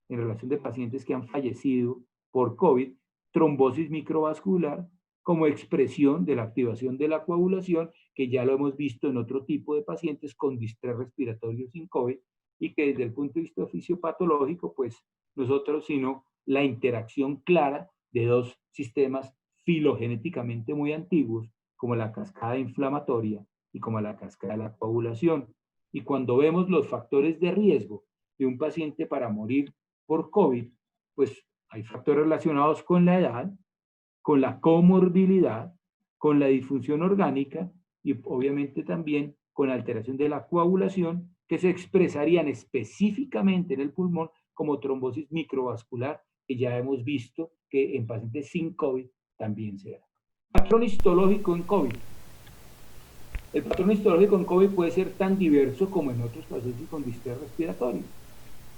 en relación de pacientes que han fallecido por COVID, trombosis microvascular como expresión de la activación de la coagulación, que ya lo hemos visto en otro tipo de pacientes con distrés respiratorio sin COVID, y que desde el punto de vista fisiopatológico, pues nosotros, sino la interacción clara de dos sistemas filogenéticamente muy antiguos, como la cascada inflamatoria y como la cascada de la coagulación. Y cuando vemos los factores de riesgo de un paciente para morir por COVID, pues hay factores relacionados con la edad, con la comorbilidad, con la disfunción orgánica y obviamente también con la alteración de la coagulación que se expresarían específicamente en el pulmón como trombosis microvascular, que ya hemos visto que en pacientes sin COVID también se da. Patrón histológico en COVID. El patrón histológico en COVID puede ser tan diverso como en otros pacientes con distrés respiratorio.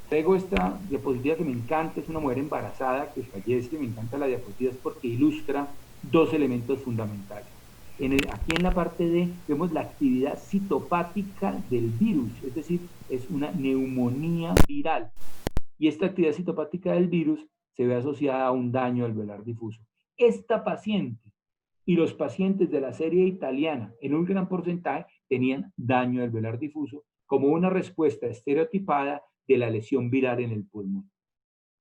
Traigo esta diapositiva que me encanta, es una mujer embarazada que fallece, me encanta la diapositiva porque ilustra dos elementos fundamentales. Aquí en la parte D vemos la actividad citopática del virus, es decir, es una neumonía viral. Y esta actividad citopática del virus se ve asociada a un daño alveolar difuso. Esta paciente y los pacientes de la serie italiana, en un gran porcentaje, tenían daño alveolar difuso como una respuesta estereotipada de la lesión viral en el pulmón.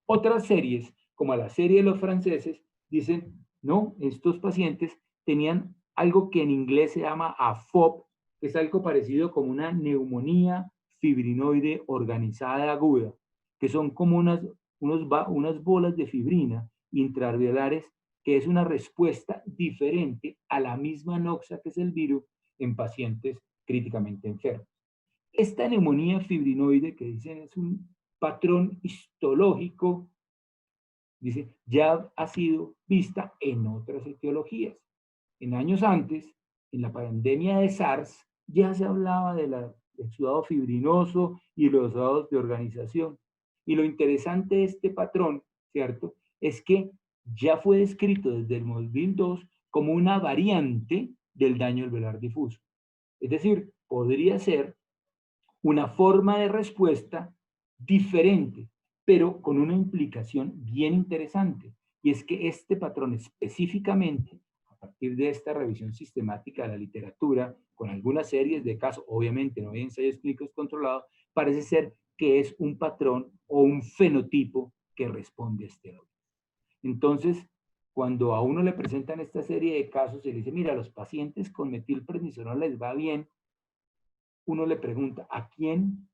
Otras series, como la serie de los franceses, dicen, no, estos pacientes tenían algo que en inglés se llama AFOB, que es algo parecido como una neumonía fibrinoide organizada aguda, que son como unas bolas de fibrina intraalveolares, que es una respuesta diferente a la misma noxa que es el virus en pacientes críticamente enfermos. Esta neumonía fibrinoide que dicen es un patrón histológico, dice, ya ha sido vista en otras etiologías. En años antes, en la pandemia de SARS, ya se hablaba del exudado fibrinoso y los exudados de organización. Y lo interesante de este patrón, ¿cierto?, es que ya fue descrito desde el 2002 como una variante del daño alveolar difuso. Es decir, podría ser una forma de respuesta diferente, pero con una implicación bien interesante. Y es que este patrón específicamente, a partir de esta revisión sistemática de la literatura, con algunas series de casos, obviamente no hay ensayos clínicos controlados, parece ser que es un patrón o un fenotipo que responde a esteroides. Entonces, cuando a uno le presentan esta serie de casos y le dice, mira, los pacientes con metilprednisolona les va bien, uno le pregunta, ¿a quién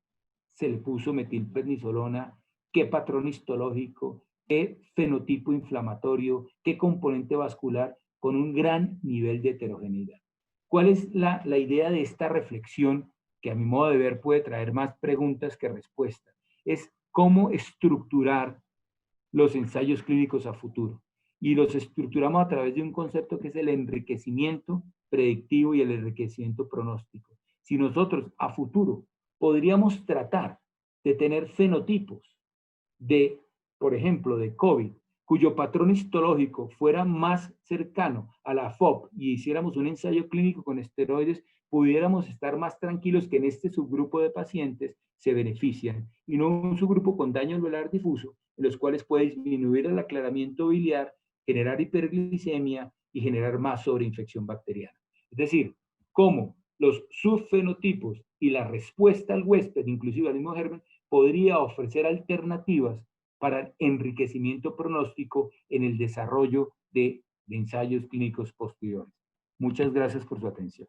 se le puso metilprednisolona? ¿Qué patrón histológico? ¿Qué fenotipo inflamatorio? ¿Qué componente vascular? Con un gran nivel de heterogeneidad. ¿Cuál es la idea de esta reflexión que a mi modo de ver puede traer más preguntas que respuestas? Es cómo estructurar los ensayos clínicos a futuro. Y los estructuramos a través de un concepto que es el enriquecimiento predictivo y el enriquecimiento pronóstico. Si nosotros a futuro podríamos tratar de tener fenotipos de, por ejemplo, de COVID, cuyo patrón histológico fuera más cercano a la FOB y hiciéramos un ensayo clínico con esteroides, pudiéramos estar más tranquilos que en este subgrupo de pacientes se benefician y no un subgrupo con daño alveolar difuso, en los cuales puede disminuir el aclaramiento biliar, generar hiperglicemia y generar más sobreinfección bacteriana. Es decir, cómo los subfenotipos y la respuesta al huésped, inclusive al mismo germen, podría ofrecer alternativas para el enriquecimiento pronóstico en el desarrollo de ensayos clínicos posteriores. Muchas gracias por su atención.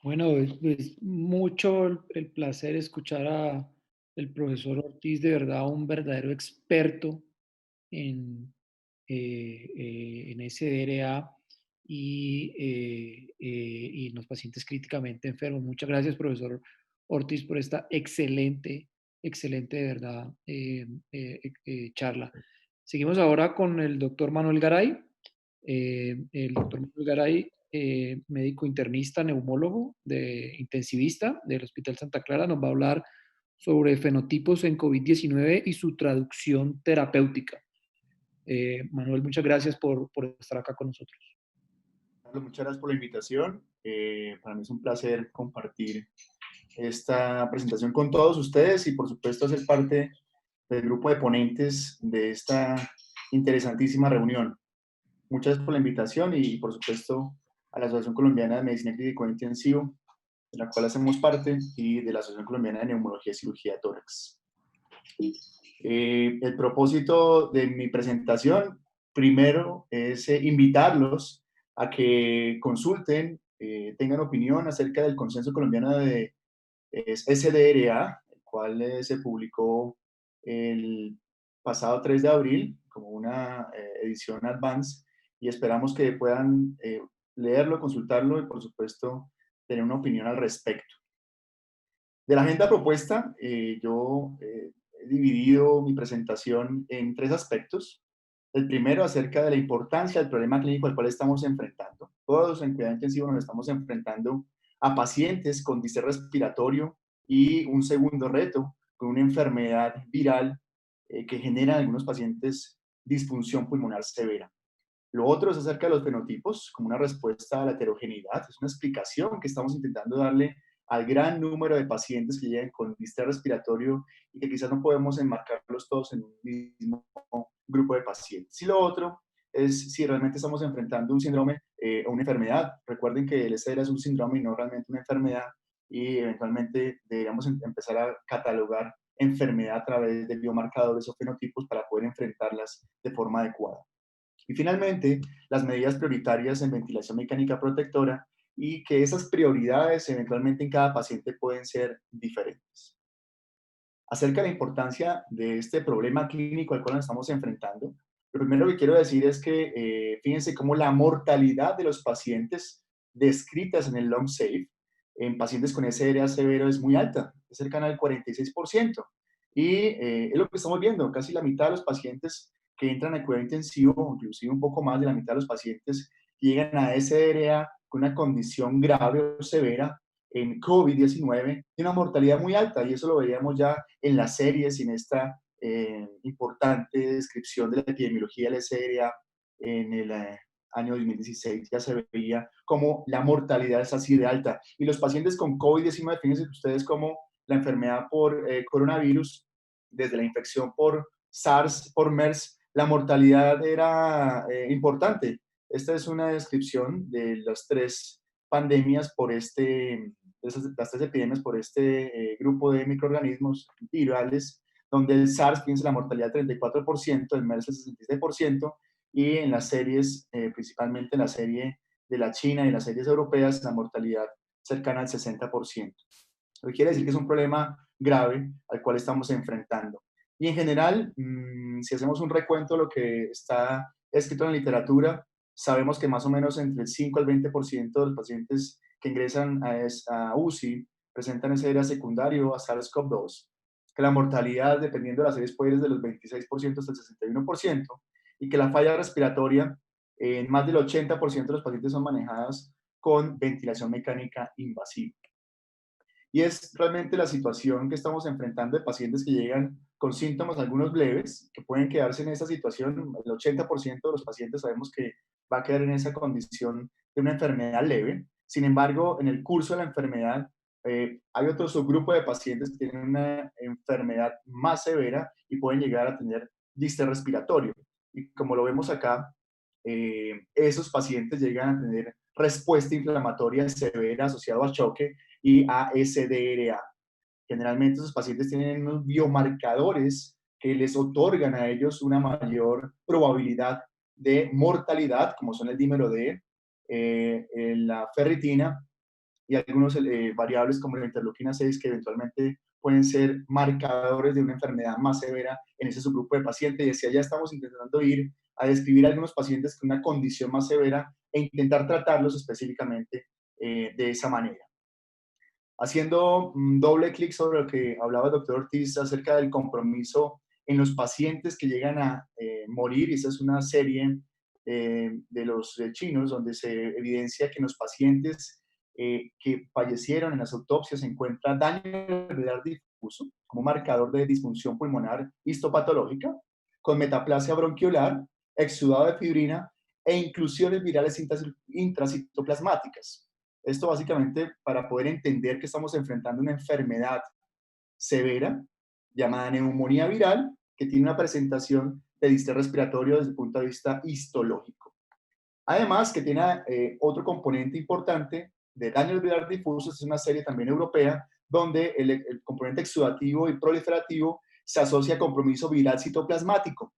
Bueno, es mucho el placer escuchar a el profesor Ortiz, de verdad un verdadero experto en, en SDRA. y en los pacientes críticamente enfermos. Muchas gracias, profesor Ortiz, por esta excelente, de verdad, charla. Seguimos ahora con el doctor Manuel Garay. El doctor Manuel Garay, médico internista, neumólogo, intensivista del Hospital Santa Clara, nos va a hablar sobre fenotipos en COVID-19 y su traducción terapéutica. Manuel, muchas gracias por estar acá con nosotros. Carlos, muchas gracias por la invitación. Para mí es un placer compartir esta presentación con todos ustedes y por supuesto hacer parte del grupo de ponentes de esta interesantísima reunión. Muchas gracias por la invitación y por supuesto a la Asociación Colombiana de Medicina Clínica Intensivo, de la cual hacemos parte, y de la Asociación Colombiana de Neumología y Cirugía de Tórax. El propósito de mi presentación, primero, es invitarlos a que consulten, tengan opinión acerca del Consenso Colombiano de SDRA, el cual se publicó el pasado 3 de abril como una edición advance, y esperamos que puedan leerlo, consultarlo y por supuesto tener una opinión al respecto. De la agenda propuesta, yo he dividido mi presentación en 3 aspectos. El primero, acerca de la importancia del problema clínico al cual estamos enfrentando. Todos en cuidado intensivo nos estamos enfrentando a pacientes con distrés respiratorio, y un segundo reto, con una enfermedad viral que genera en algunos pacientes disfunción pulmonar severa. Lo otro es acerca de los fenotipos, como una respuesta a la heterogeneidad. Es una explicación que estamos intentando darle al gran número de pacientes que llegan con distrés respiratorio y que quizás no podemos enmarcarlos todos en un mismo grupo de pacientes. Y lo otro es si realmente estamos enfrentando un síndrome o una enfermedad. Recuerden que el SDR es un síndrome y no realmente una enfermedad, y eventualmente deberíamos empezar a catalogar enfermedad a través de biomarcadores o fenotipos para poder enfrentarlas de forma adecuada. Y finalmente, las medidas prioritarias en ventilación mecánica protectora, y que esas prioridades eventualmente en cada paciente pueden ser diferentes. Acerca de la importancia de este problema clínico al cual nos estamos enfrentando, lo primero que quiero decir es que fíjense cómo la mortalidad de los pacientes descritas en el long safe en pacientes con SDRA severo es muy alta, es cercana al 46%. Y es lo que estamos viendo, casi la mitad de los pacientes que entran a cuidado intensivo, inclusive un poco más de la mitad de los pacientes que llegan a SDRA con una condición grave o severa en COVID-19, tiene una mortalidad muy alta, y eso lo veíamos ya en las series y en esta importante descripción de la epidemiología del SDRA en el año 2016. Ya se veía como la mortalidad es así de alta. Y los pacientes con COVID-19, fíjense ustedes cómo la enfermedad por coronavirus, desde la infección por SARS, por MERS, la mortalidad era importante. Esta es una descripción de las 3 pandemias por las 3 epidemias por este grupo de microorganismos virales, donde el SARS, fíjense, la mortalidad del 34%, el MERS el 66%, y en las series, principalmente en la serie de la China y en las series europeas, la mortalidad cercana al 60%. Lo que quiere decir que es un problema grave al cual estamos enfrentando. Y en general, si hacemos un recuento de lo que está escrito en la literatura, sabemos que más o menos entre el 5 al 20% de los pacientes que ingresan a UCI presentan SDRA secundario a SARS-CoV-2, que la mortalidad, dependiendo de las series, puede ir desde los 26% hasta el 61%, y que la falla respiratoria en más del 80% de los pacientes son manejadas con ventilación mecánica invasiva. Y es realmente la situación que estamos enfrentando de pacientes que llegan con síntomas, algunos leves, que pueden quedarse en esa situación. El 80% de los pacientes sabemos que va a quedar en esa condición de una enfermedad leve. Sin embargo, en el curso de la enfermedad, hay otro subgrupo de pacientes que tienen una enfermedad más severa y pueden llegar a tener distrés respiratorio. Y como lo vemos acá, esos pacientes llegan a tener respuesta inflamatoria severa asociada a choque y a SDRA. Generalmente esos pacientes tienen unos biomarcadores que les otorgan a ellos una mayor probabilidad de mortalidad, como son el dímero D, la ferritina y algunos variables como la interleuquina 6, que eventualmente pueden ser marcadores de una enfermedad más severa en ese subgrupo de pacientes. Y hacia allá estamos intentando ir a describir a algunos pacientes con una condición más severa e intentar tratarlos específicamente de esa manera. Haciendo un doble clic sobre lo que hablaba el doctor Ortiz acerca del compromiso en los pacientes que llegan a morir, y esa es una serie de los chinos donde se evidencia que en los pacientes que fallecieron en las autopsias se encuentra daño alveolar difuso como marcador de disfunción pulmonar histopatológica, con metaplasia bronquiolar, exudado de fibrina e inclusiones virales intracitoplasmáticas. Esto básicamente para poder entender que estamos enfrentando una enfermedad severa llamada neumonía viral que tiene una presentación de distrés respiratorio desde el punto de vista histológico. Además que tiene otro componente importante de daño alveolar difuso, es una serie también europea, donde el componente exudativo y proliferativo se asocia a compromiso viral citoplasmático,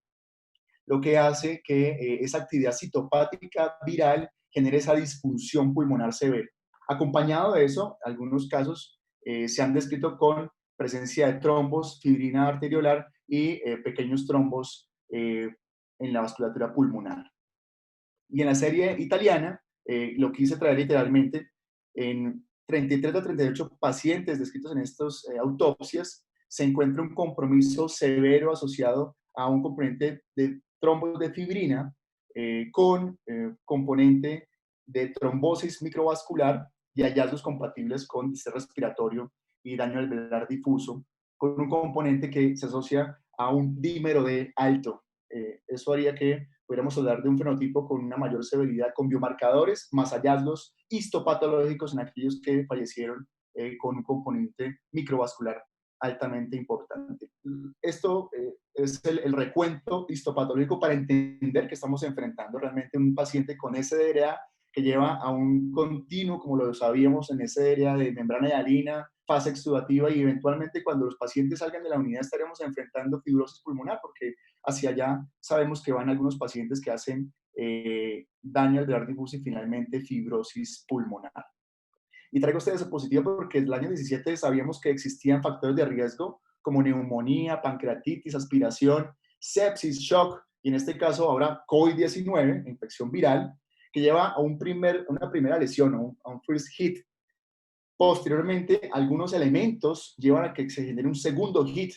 lo que hace que esa actividad citopática viral genere esa disfunción pulmonar severa. Acompañado de eso, algunos casos se han descrito con presencia de trombos, fibrina arteriolar y pequeños trombos en la vasculatura pulmonar. Y en la serie italiana, lo quise traer literalmente, en 33 a 38 pacientes descritos en estas autopsias, se encuentra un compromiso severo asociado a un componente de trombos de fibrina con componente de trombosis microvascular y hallazgos compatibles con distrés respiratorio y daño alveolar difuso, con un componente que se asocia a un dímero D alto. Eso haría que pudiéramos hablar de un fenotipo con una mayor severidad, con biomarcadores, más hallazgos histopatológicos en aquellos que fallecieron con un componente microvascular altamente importante. Esto es el recuento histopatológico para entender que estamos enfrentando realmente un paciente con SDRA que lleva a un continuo, como lo sabíamos, en SDRA de membrana hialina, fase exudativa, y eventualmente cuando los pacientes salgan de la unidad estaremos enfrentando fibrosis pulmonar, porque hacia allá sabemos que van algunos pacientes que hacen daño alveolar difuso y finalmente fibrosis pulmonar. Y traigo esta diapositiva porque en el año 17 sabíamos que existían factores de riesgo como neumonía, pancreatitis, aspiración, sepsis, shock, y en este caso ahora COVID-19, infección viral, que lleva a una primera lesión, a un first hit. Posteriormente, algunos elementos llevan a que se genere un segundo hit,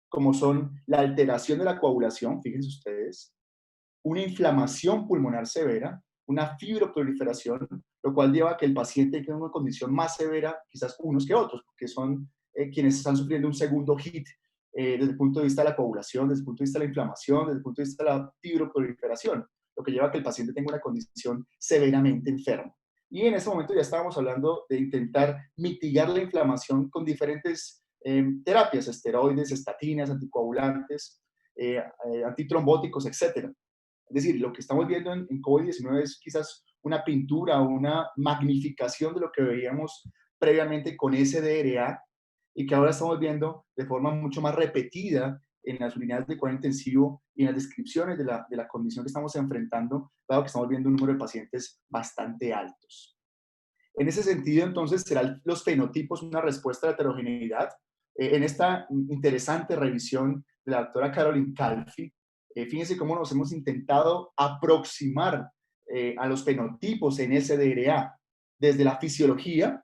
como son la alteración de la coagulación, fíjense ustedes, una inflamación pulmonar severa, una fibroproliferación, lo cual lleva a que el paciente tenga una condición más severa, quizás unos que otros, porque son quienes están sufriendo un segundo hit desde el punto de vista de la coagulación, desde el punto de vista de la inflamación, desde el punto de vista de la fibroproliferación, lo que lleva a que el paciente tenga una condición severamente enferma. Y en ese momento ya estábamos hablando de intentar mitigar la inflamación con diferentes terapias, esteroides, estatinas, anticoagulantes, antitrombóticos, etc. Es decir, lo que estamos viendo en COVID-19 es quizás una pintura o una magnificación de lo que veíamos previamente con SDRA y que ahora estamos viendo de forma mucho más repetida en las unidades de cuidado intensivo y en las descripciones de la condición que estamos enfrentando, dado que estamos viendo un número de pacientes bastante altos. En ese sentido, entonces, ¿serán los fenotipos una respuesta a la heterogeneidad? En esta interesante revisión de la doctora Caroline Calfee, fíjense cómo nos hemos intentado aproximar a los fenotipos en SDRA desde la fisiología,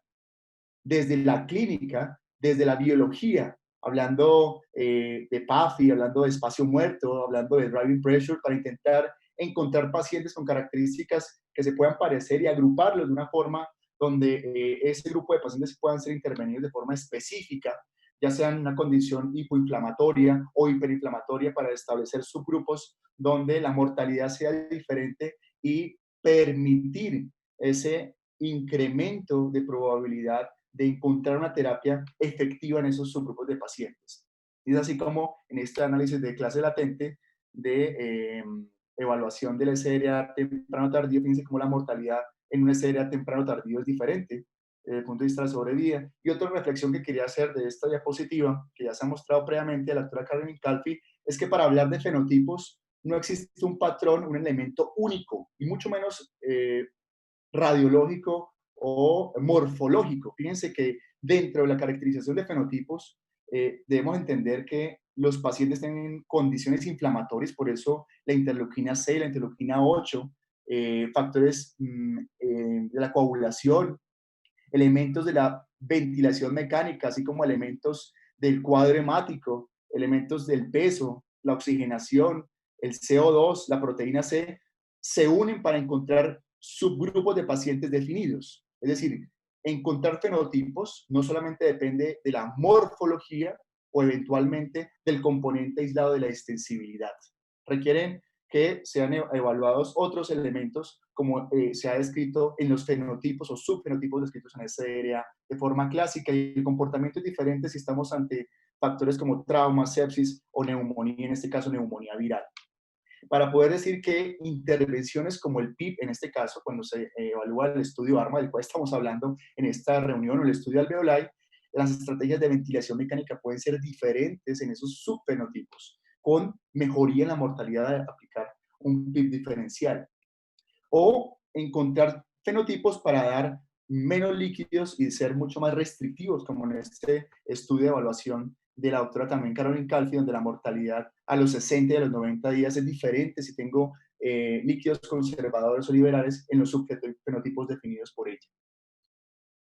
desde la clínica, desde la biología, hablando de PAFI, hablando de espacio muerto, hablando de driving pressure, para intentar encontrar pacientes con características que se puedan parecer y agruparlos de una forma donde ese grupo de pacientes puedan ser intervenidos de forma específica, ya sea en una condición hipoinflamatoria o hiperinflamatoria, para establecer subgrupos donde la mortalidad sea diferente y permitir ese incremento de probabilidad de encontrar una terapia efectiva en esos subgrupos de pacientes. Y es así como en este análisis de clase latente de evaluación del SDRA temprano tardío, fíjense cómo la mortalidad en un SDRA temprano tardío es diferente desde el punto de vista de la sobrevida. Y otra reflexión que quería hacer de esta diapositiva, que ya se ha mostrado previamente a la doctora Caroline Calfee, es que para hablar de fenotipos no existe un patrón, un elemento único, y mucho menos radiológico o morfológico. Fíjense que dentro de la caracterización de fenotipos debemos entender que los pacientes tienen condiciones inflamatorias, por eso la interleuquina 6, la interleuquina 8, factores de la coagulación, elementos de la ventilación mecánica, así como elementos del cuadro hemático, elementos del peso, la oxigenación, el CO2, la proteína C, se unen para encontrar subgrupos de pacientes definidos. Es decir, encontrar fenotipos no solamente depende de la morfología o eventualmente del componente aislado de la extensibilidad. Requieren que sean evaluados otros elementos como se ha descrito en los fenotipos o subfenotipos descritos en SDRA de forma clásica, y el comportamiento es diferente si estamos ante factores como trauma, sepsis o neumonía, en este caso neumonía viral. Para poder decir que intervenciones como el PIP, en este caso, cuando se evalúa el estudio ARMA, del cual estamos hablando en esta reunión, o el estudio alveoli, las estrategias de ventilación mecánica pueden ser diferentes en esos subfenotipos, con mejoría en la mortalidad de aplicar un PIP diferencial. O encontrar fenotipos para dar menos líquidos y ser mucho más restrictivos, como en este estudio de evaluación de la doctora también Caroline Calfi, donde la mortalidad a los 60 y a los 90 días es diferente si tengo líquidos conservadores o liberales en los subfenotipos definidos por ella.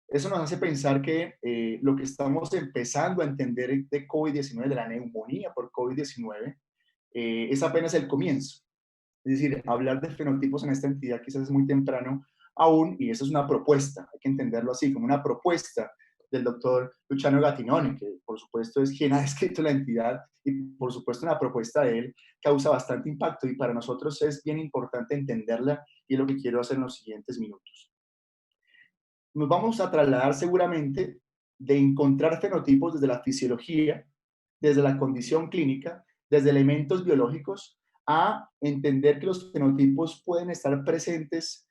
Eso nos hace pensar que lo que estamos empezando a entender de COVID-19, de la neumonía por COVID-19, es apenas el comienzo. Es decir, hablar de fenotipos en esta entidad quizás es muy temprano aún, y eso es una propuesta, hay que entenderlo así, como una propuesta del doctor Luciano Gattinoni, que por supuesto es quien ha escrito la entidad, y por supuesto una propuesta de él causa bastante impacto, y para nosotros es bien importante entenderla, y es lo que quiero hacer en los siguientes minutos. Nos vamos a trasladar seguramente de encontrar fenotipos desde la fisiología, desde la condición clínica, desde elementos biológicos, a entender que los fenotipos pueden estar presentes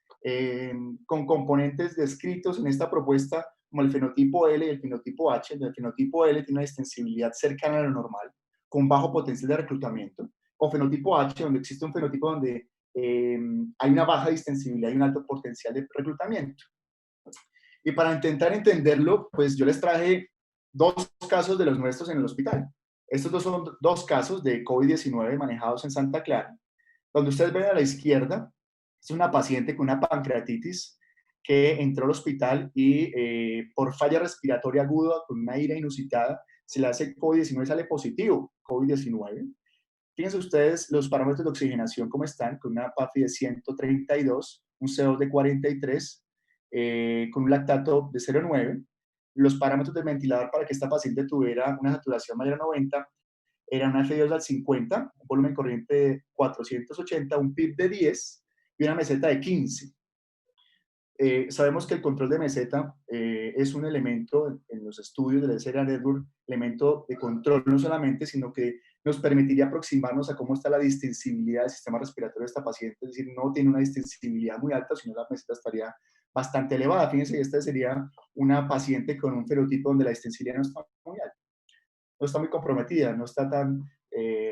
con componentes descritos en esta propuesta, como el fenotipo L y el fenotipo H. El fenotipo L tiene una extensibilidad cercana a lo normal, con bajo potencial de reclutamiento, o fenotipo H, donde existe un fenotipo donde hay una baja extensibilidad y un alto potencial de reclutamiento. Y para intentar entenderlo, pues yo les traje dos casos de los nuestros en el hospital. Estos dos son dos casos de COVID-19 manejados en Santa Clara, donde ustedes ven a la izquierda, es una paciente con una pancreatitis que entró al hospital y por falla respiratoria aguda, con una ira inusitada, se le hace COVID-19 y sale positivo COVID-19. Fíjense ustedes los parámetros de oxigenación cómo están, con una PAFI de 132, un CO2 de 43, con un lactato de 0,9. Los parámetros del ventilador para que esta paciente tuviera una saturación mayor a 90 era una F2 al 50, un volumen corriente de 480, un PIB de 10 y una meseta de 15. Sabemos que el control de meseta es un elemento en los estudios de la SDRA Network, elemento de control no solamente, sino que nos permitiría aproximarnos a cómo está la distensibilidad del sistema respiratorio de esta paciente, es decir, no tiene una distensibilidad muy alta, sino la meseta estaría bastante elevada. Fíjense, esta sería una paciente con un fenotipo donde la distensibilidad no está muy alta, no está muy comprometida, no está tan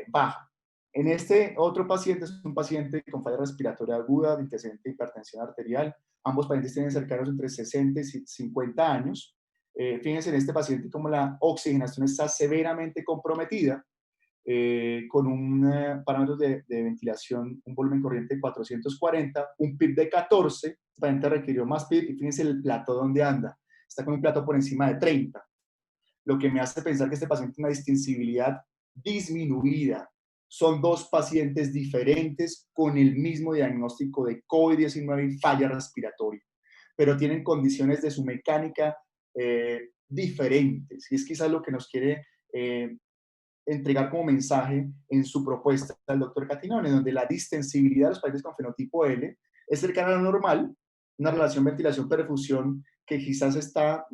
baja. En este otro paciente es un paciente con falla respiratoria aguda, de antecedente de hipertensión arterial. Ambos pacientes tienen cercanos entre 60 y 50 años. Fíjense en este paciente como la oxigenación está severamente comprometida, con un parámetro de ventilación, un volumen corriente de 440, un PIB de 14. Este paciente requirió más PIB y fíjense el plato donde anda. Está con un plato por encima de 30. Lo que me hace pensar que este paciente tiene una distintibilidad disminuida. Son dos pacientes diferentes con el mismo diagnóstico de COVID-19 y falla respiratoria, pero tienen condiciones de su mecánica diferentes. Y es quizás lo que nos quiere entregar como mensaje en su propuesta al doctor Gattinoni, donde la distensibilidad de los pacientes con fenotipo L es cercana a lo normal, una relación ventilación-perfusión que quizás está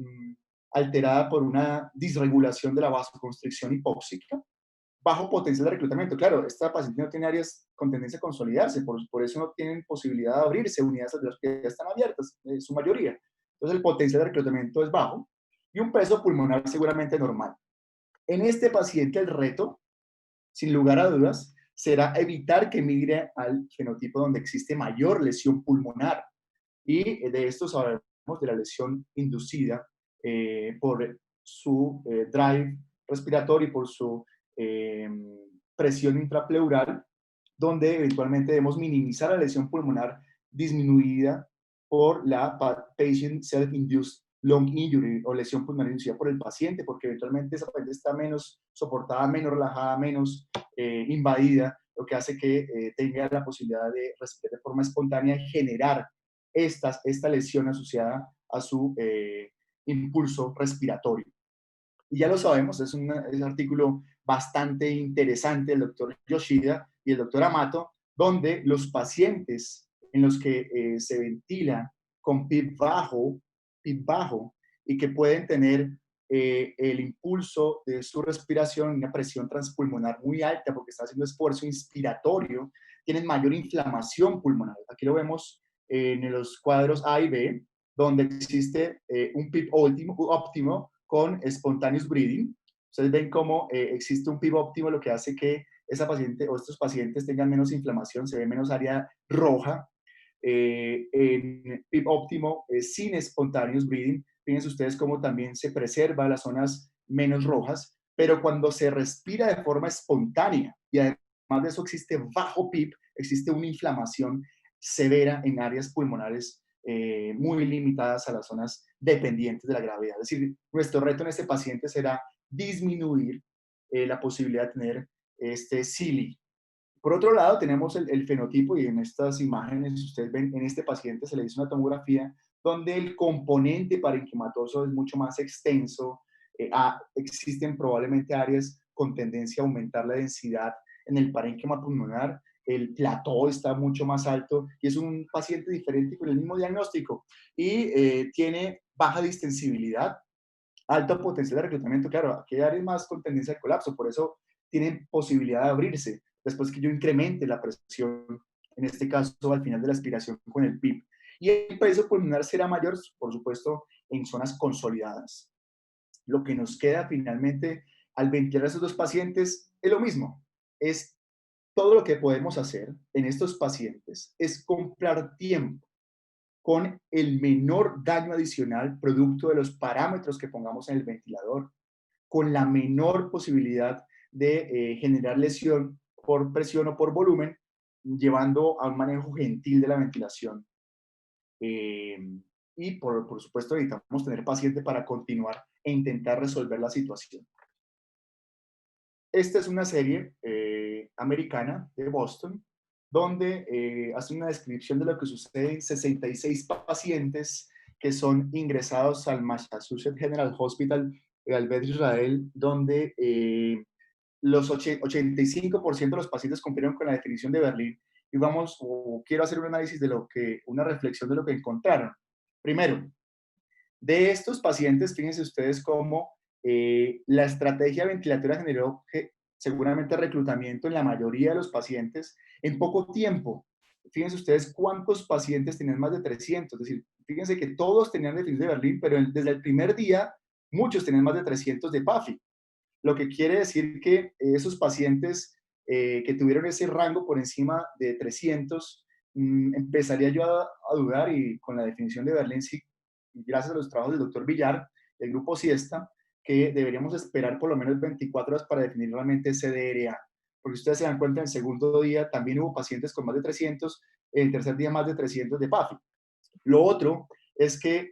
alterada por una disregulación de la vasoconstricción hipóxica, bajo potencial de reclutamiento. Claro, esta paciente no tiene áreas con tendencia a consolidarse, por eso no tienen posibilidad de abrirse unidades que ya están abiertas, en su mayoría. Entonces el potencial de reclutamiento es bajo y un peso pulmonar seguramente normal. En este paciente el reto, sin lugar a dudas, será evitar que migre al fenotipo donde existe mayor lesión pulmonar. Y de esto sabemos de la lesión inducida por su drive respiratorio y por su presión intrapleural, donde eventualmente debemos minimizar la lesión pulmonar disminuida por la patient self-induced lung injury o lesión pulmonar inducida por el paciente, porque eventualmente esa paciente está menos soportada, menos relajada, menos invadida, lo que hace que tenga la posibilidad de respirar de forma espontánea y generar esta lesión asociada a su impulso respiratorio. Y ya lo sabemos, es un artículo bastante interesante del doctor Yoshida y el doctor Amato, donde los pacientes en los que se ventila con PIB bajo y que pueden tener el impulso de su respiración, una presión transpulmonar muy alta porque están haciendo esfuerzo inspiratorio, tienen mayor inflamación pulmonar. Aquí lo vemos en los cuadros A y B, donde existe un PIB óptimo con spontaneous breathing. Ustedes ven cómo existe un PIB óptimo, lo que hace que esa paciente o estos pacientes tengan menos inflamación, se ve menos área roja. En PIB óptimo sin spontaneous breathing, fíjense ustedes cómo también se preserva las zonas menos rojas, pero cuando se respira de forma espontánea y además de eso existe bajo PIB, existe una inflamación severa en áreas pulmonares muy limitadas a las zonas dependientes de la gravedad. Es decir, nuestro reto en este paciente será disminuir la posibilidad de tener este CILI. Por otro lado, tenemos el fenotipo y en estas imágenes, ustedes ven, en este paciente se le hizo una tomografía donde el componente parenquimatoso es mucho más extenso, existen probablemente áreas con tendencia a aumentar la densidad en el parénquima pulmonar, el plató está mucho más alto y es un paciente diferente con el mismo diagnóstico y tiene baja distensibilidad, alto potencial de reclutamiento. Claro, aquí hay áreas más con tendencia al colapso, por eso tienen posibilidad de abrirse después que yo incremente la presión, en este caso al final de la aspiración con el PIB. Y el peso pulmonar será mayor, por supuesto, en zonas consolidadas. Lo que nos queda finalmente al ventilar a esos dos pacientes es lo mismo, es todo lo que podemos hacer en estos pacientes es comprar tiempo con el menor daño adicional producto de los parámetros que pongamos en el ventilador, con la menor posibilidad de generar lesión por presión o por volumen, llevando a un manejo gentil de la ventilación. Y por supuesto necesitamos tener paciente para continuar e intentar resolver la situación. Esta es una serie americana de Boston, donde hace una descripción de lo que sucede en 66 pacientes que son ingresados al Massachusetts General Hospital de Albert Israel, donde los 85% de los pacientes cumplieron con la definición de Berlín. Y quiero hacer un análisis una reflexión de lo que encontraron. Primero, de estos pacientes, fíjense ustedes cómo la estrategia ventilatoria generó seguramente reclutamiento en la mayoría de los pacientes en poco tiempo. Fíjense ustedes cuántos pacientes tenían más de 300, es decir, fíjense que todos tenían definición de Berlín, pero desde el primer día muchos tenían más de 300 de PAFI, lo que quiere decir que esos pacientes que tuvieron ese rango por encima de 300, empezaría yo a dudar y con la definición de Berlín, sí, gracias a los trabajos del doctor Villar, del grupo Siesta, que deberíamos esperar por lo menos 24 horas para definir realmente ese DRA. Porque ustedes se dan cuenta, en el segundo día también hubo pacientes con más de 300, en el tercer día más de 300 de PAFI. Lo otro es que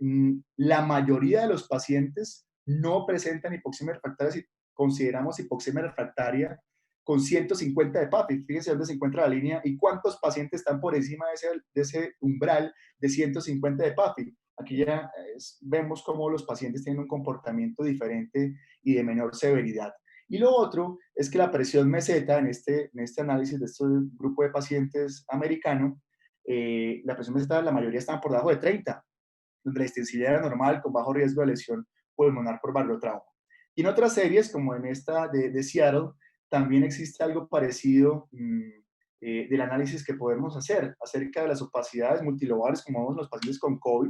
la mayoría de los pacientes no presentan hipoxemia refractaria si consideramos hipoxemia refractaria con 150 de PAFI. Fíjense dónde se encuentra la línea y cuántos pacientes están por encima de ese umbral de 150 de PAFI. Aquí ya vemos cómo los pacientes tienen un comportamiento diferente y de menor severidad. Y lo otro es que la presión meseta en este análisis de este grupo de pacientes americano, la presión meseta, la mayoría estaban por debajo de 30, donde la distensibilidad era normal con bajo riesgo de lesión pulmonar por valvotrauma. Y en otras series, como en esta de Seattle, también existe algo parecido del análisis que podemos hacer acerca de las opacidades multilobales, como vemos en los pacientes con COVID.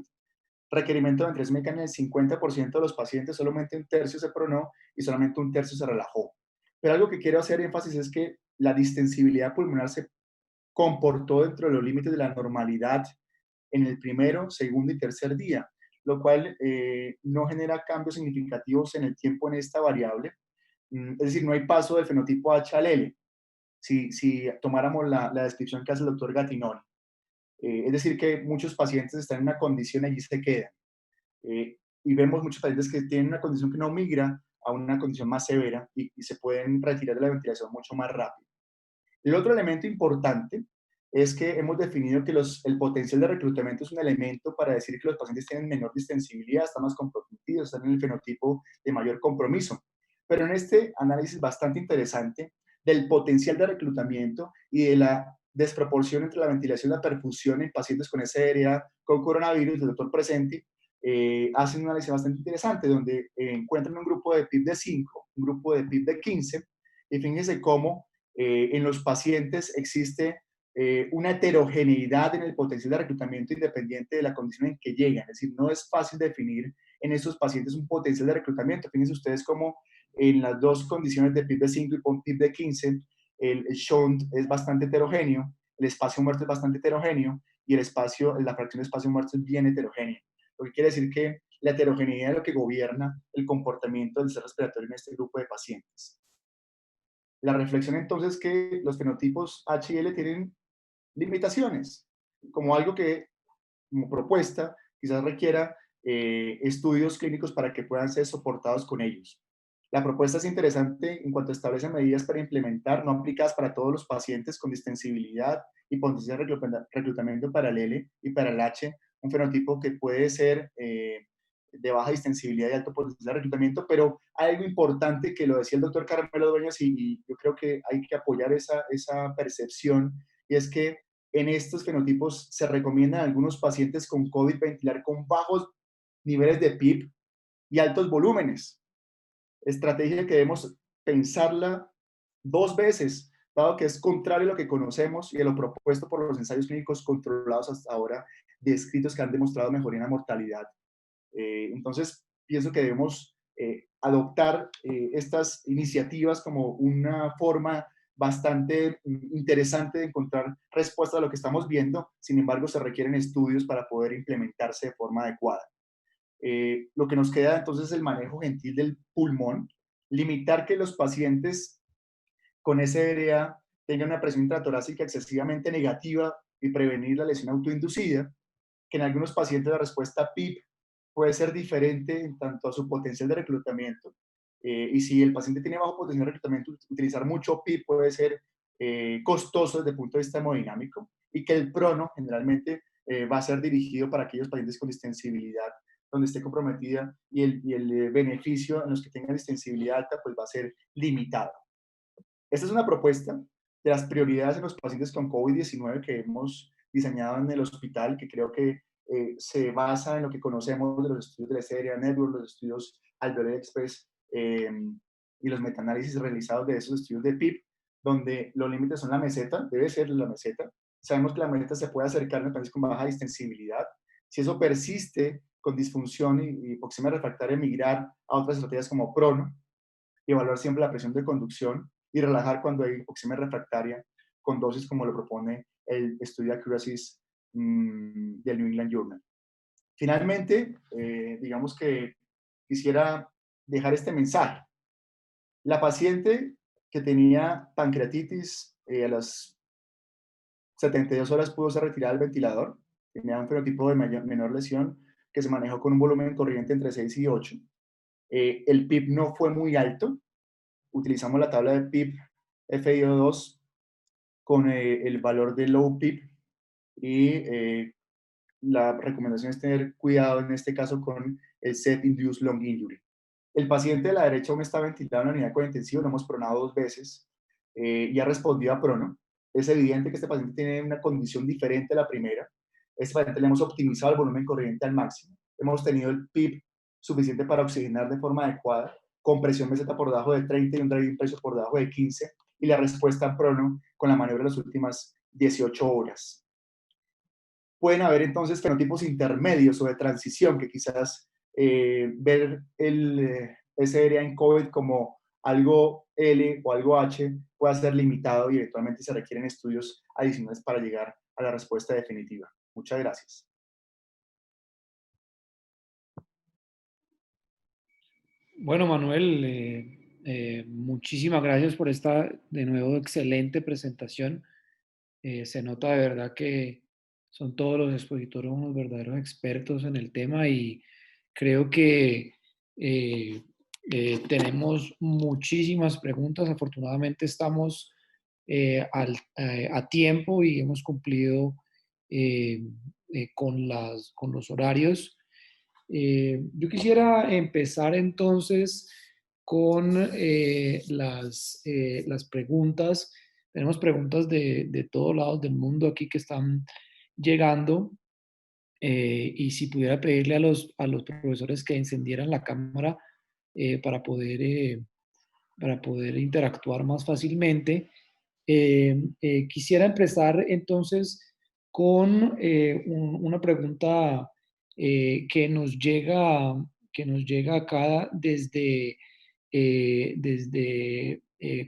Requerimiento de ventilación mecánica del 50% de los pacientes, solamente un tercio se pronó y solamente un tercio se relajó. Pero algo que quiero hacer énfasis es que la distensibilidad pulmonar se comportó dentro de los límites de la normalidad en el primero, segundo y tercer día, lo cual no genera cambios significativos en el tiempo en esta variable. Es decir, no hay paso del fenotipo H al L, si tomáramos la descripción que hace el doctor Gattinoni. Es decir, que muchos pacientes están en una condición y allí se quedan. Y vemos muchos pacientes que tienen una condición que no migra a una condición más severa y se pueden retirar de la ventilación mucho más rápido. El otro elemento importante es que hemos definido que el potencial de reclutamiento es un elemento para decir que los pacientes tienen menor distensibilidad, están más comprometidos, están en el fenotipo de mayor compromiso. Pero en este análisis bastante interesante del potencial de reclutamiento y de la desproporción entre la ventilación y la perfusión en pacientes con SRA con coronavirus, el doctor Presenti hacen un análisis bastante interesante donde encuentran un grupo de PIB de 5, un grupo de PIB de 15, y fíjense cómo en los pacientes existe una heterogeneidad en el potencial de reclutamiento independiente de la condición en que llegan. Es decir, no es fácil definir en estos pacientes un potencial de reclutamiento. Fíjense ustedes cómo en las dos condiciones de PIB de 5 y PIB de 15, el shunt es bastante heterogéneo, el espacio muerto es bastante heterogéneo y la fracción de espacio muerto es bien heterogénea. Lo que quiere decir que la heterogeneidad es lo que gobierna el comportamiento del sistema respiratorio en este grupo de pacientes. La reflexión entonces es que los fenotipos H y L tienen limitaciones, como algo que, como propuesta, quizás requiera estudios clínicos para que puedan ser soportados con ellos. La propuesta es interesante en cuanto establece medidas para implementar, no aplicadas para todos los pacientes con distensibilidad y potencial de reclutamiento para el L y para el H, un fenotipo que puede ser de baja distensibilidad y alto potencial de reclutamiento, pero hay algo importante que lo decía el doctor Carmelo Dueñas y yo creo que hay que apoyar esa percepción, y es que en estos fenotipos se recomiendan a algunos pacientes con COVID ventilar con bajos niveles de PIB y altos volúmenes. Estrategia que debemos pensarla dos veces, dado que es contrario a lo que conocemos y a lo propuesto por los ensayos clínicos controlados hasta ahora, descritos que han demostrado mejoría en la mortalidad. Entonces, pienso que debemos adoptar estas iniciativas como una forma bastante interesante de encontrar respuestas a lo que estamos viendo. Sin embargo, se requieren estudios para poder implementarse de forma adecuada. Lo que nos queda entonces es el manejo gentil del pulmón, limitar que los pacientes con SRA tengan una presión intratorácica excesivamente negativa y prevenir la lesión autoinducida, que en algunos pacientes la respuesta PIP puede ser diferente en tanto a su potencial de reclutamiento. Y si el paciente tiene bajo potencial de reclutamiento, utilizar mucho PIP puede ser costoso desde el punto de vista hemodinámico, y que el prono generalmente va a ser dirigido para aquellos pacientes con distensibilidad donde esté comprometida, y el beneficio en los que tengan distensibilidad alta pues va a ser limitado. Esta es una propuesta de las prioridades en los pacientes con COVID-19 que hemos diseñado en el hospital, que creo que se basa en lo que conocemos de los estudios de la SRA Network, los estudios Alveolar Express y los metaanálisis realizados de esos estudios de PIP, donde los límites son la meseta, debe ser la meseta. Sabemos que la meseta se puede acercar en pacientes con baja distensibilidad. Si eso persiste con disfunción y hipoxemia refractaria, migrar a otras estrategias como prono, evaluar siempre la presión de conducción y relajar cuando hay hipoxemia refractaria con dosis como lo propone el estudio Accuracies del New England Journal. Finalmente, digamos que quisiera dejar este mensaje. La paciente que tenía pancreatitis a las 72 horas pudo ser retirada del ventilador, tenía un fenotipo de menor lesión que se manejó con un volumen corriente entre 6 y 8. El PIB no fue muy alto, utilizamos la tabla de PIB FiO2 con el valor de low PIB, y la recomendación es tener cuidado en este caso con el SEP-induced lung injury. El paciente de la derecha aún está ventilado en la unidad de cuidado intensivo, lo hemos pronado 2 veces y ha respondido a prono. Es evidente que este paciente tiene una condición diferente a la primera. Este paciente le hemos optimizado el volumen corriente al máximo. Hemos tenido el PIB suficiente para oxigenar de forma adecuada, con presión meseta por debajo de 30 y un driving pressure por debajo de 15, y la respuesta en prono con la maniobra de las últimas 18 horas. Pueden haber entonces fenotipos intermedios o de transición que quizás ver el SRA en COVID como algo L o algo H pueda ser limitado y eventualmente se requieren estudios adicionales para llegar a la respuesta definitiva. Muchas gracias. Bueno, Manuel, Muchísimas gracias por esta, de nuevo, excelente presentación. Se nota de verdad que son todos los expositores unos verdaderos expertos en el tema y creo que eh, tenemos muchísimas preguntas. Afortunadamente estamos a tiempo y hemos cumplido eh, con los horarios. Yo quisiera empezar entonces con las preguntas. Tenemos preguntas de todos lados del mundo aquí que están llegando. Y si pudiera pedirle a los profesores que encendieran la cámara eh, para poder, eh, para poder interactuar más fácilmente. Quisiera empezar entonces con una pregunta que nos llega acá desde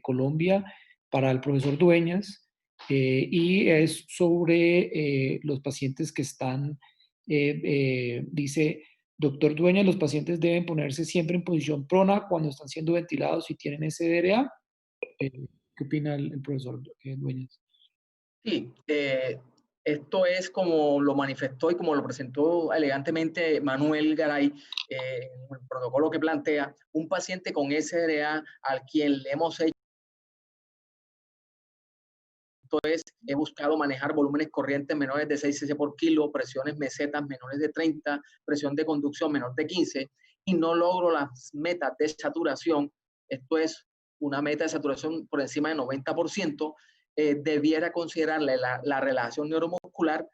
Colombia para el profesor Dueñas, y es sobre los pacientes que están, dice, doctor Dueñas, los pacientes deben ponerse siempre en posición prona cuando están siendo ventilados y tienen SDRA. Eh, ¿Qué opina el profesor Dueñas? Sí, esto es como lo manifestó y como lo presentó elegantemente Manuel Garay en el protocolo que plantea, un paciente con SDA al quien le hemos hecho he buscado manejar volúmenes corrientes menores de 6 cc por kilo, presiones mesetas menores de 30, presión de conducción menor de 15 y no logro las metas de saturación. Esto es una meta de saturación por encima de 90%, debiera considerarle la relajación neuromuscular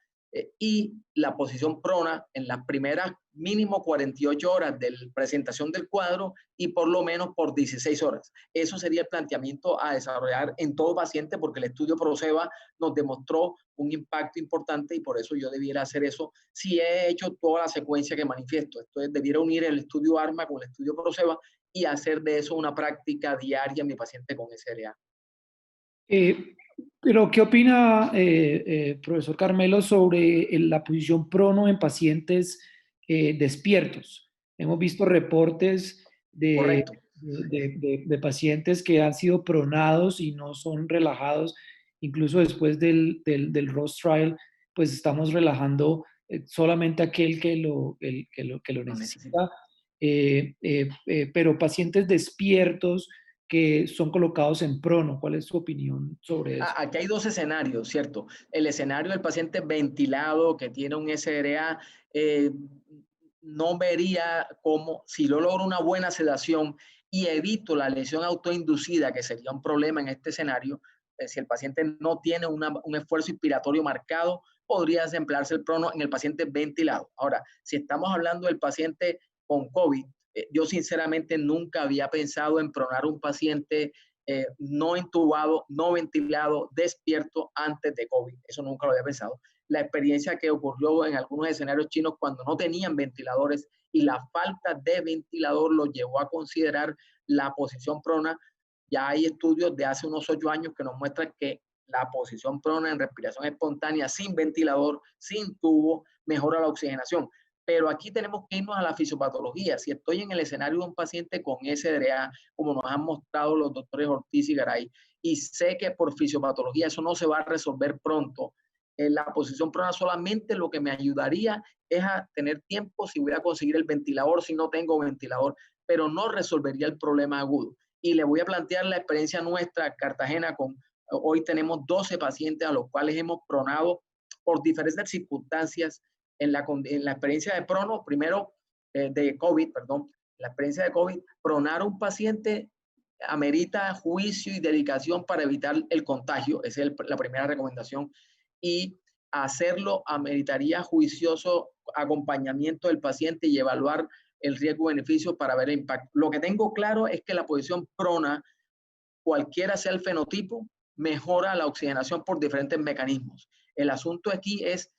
y la posición prona en las primeras mínimo 48 horas de la presentación del cuadro y por lo menos por 16 horas. Eso sería el planteamiento a desarrollar en todo paciente porque el estudio PROCEBA nos demostró un impacto importante y por eso yo debiera hacer eso si he hecho toda la secuencia que manifiesto. Entonces debiera unir el estudio ARMA con el estudio PROCEBA y hacer de eso una práctica diaria en mi paciente con SLA. Pero, ¿qué opina, profesor Carmelo, sobre la posición prono en pacientes despiertos? Hemos visto reportes Correcto. de pacientes que han sido pronados y no son relajados. Incluso después del Ross Trial, pues estamos relajando solamente aquel que lo No necesito. necesita. Pero pacientes despiertos que son colocados en prono. ¿Cuál es su opinión sobre eso? Aquí hay dos escenarios, ¿cierto? El escenario del paciente ventilado que tiene un SRA, no vería cómo, si yo logro una buena sedación y evito la lesión autoinducida, que sería un problema en este escenario, si el paciente no tiene un esfuerzo inspiratorio marcado, podría emplearse el prono en el paciente ventilado. Ahora, si estamos hablando del paciente con COVID, yo sinceramente nunca había pensado en pronar un paciente no intubado, no ventilado, despierto antes de COVID. Eso nunca lo había pensado. La experiencia que ocurrió en algunos escenarios chinos cuando no tenían ventiladores y la falta de ventilador los llevó a considerar la posición prona. Ya hay estudios de hace unos 8 años que nos muestran que la posición prona en respiración espontánea sin ventilador, sin tubo, mejora la oxigenación. Pero aquí tenemos que irnos a la fisiopatología. Si estoy en el escenario de un paciente con SDA, como nos han mostrado los doctores Ortiz y Garay, y sé que por fisiopatología eso no se va a resolver pronto, la posición prona solamente lo que me ayudaría es a tener tiempo si voy a conseguir el ventilador, si no tengo ventilador, pero no resolvería el problema agudo. Y le voy a plantear la experiencia nuestra, Cartagena, hoy tenemos 12 pacientes a los cuales hemos pronado por diferentes circunstancias en la experiencia de prono, primero de COVID, perdón, la experiencia de COVID, pronar a un paciente amerita juicio y dedicación para evitar el contagio, esa es la primera recomendación, y hacerlo ameritaría juicioso acompañamiento del paciente y evaluar el riesgo-beneficio para ver el impacto. Lo que tengo claro es que la posición prona, cualquiera sea el fenotipo, mejora la oxigenación por diferentes mecanismos. El asunto aquí es,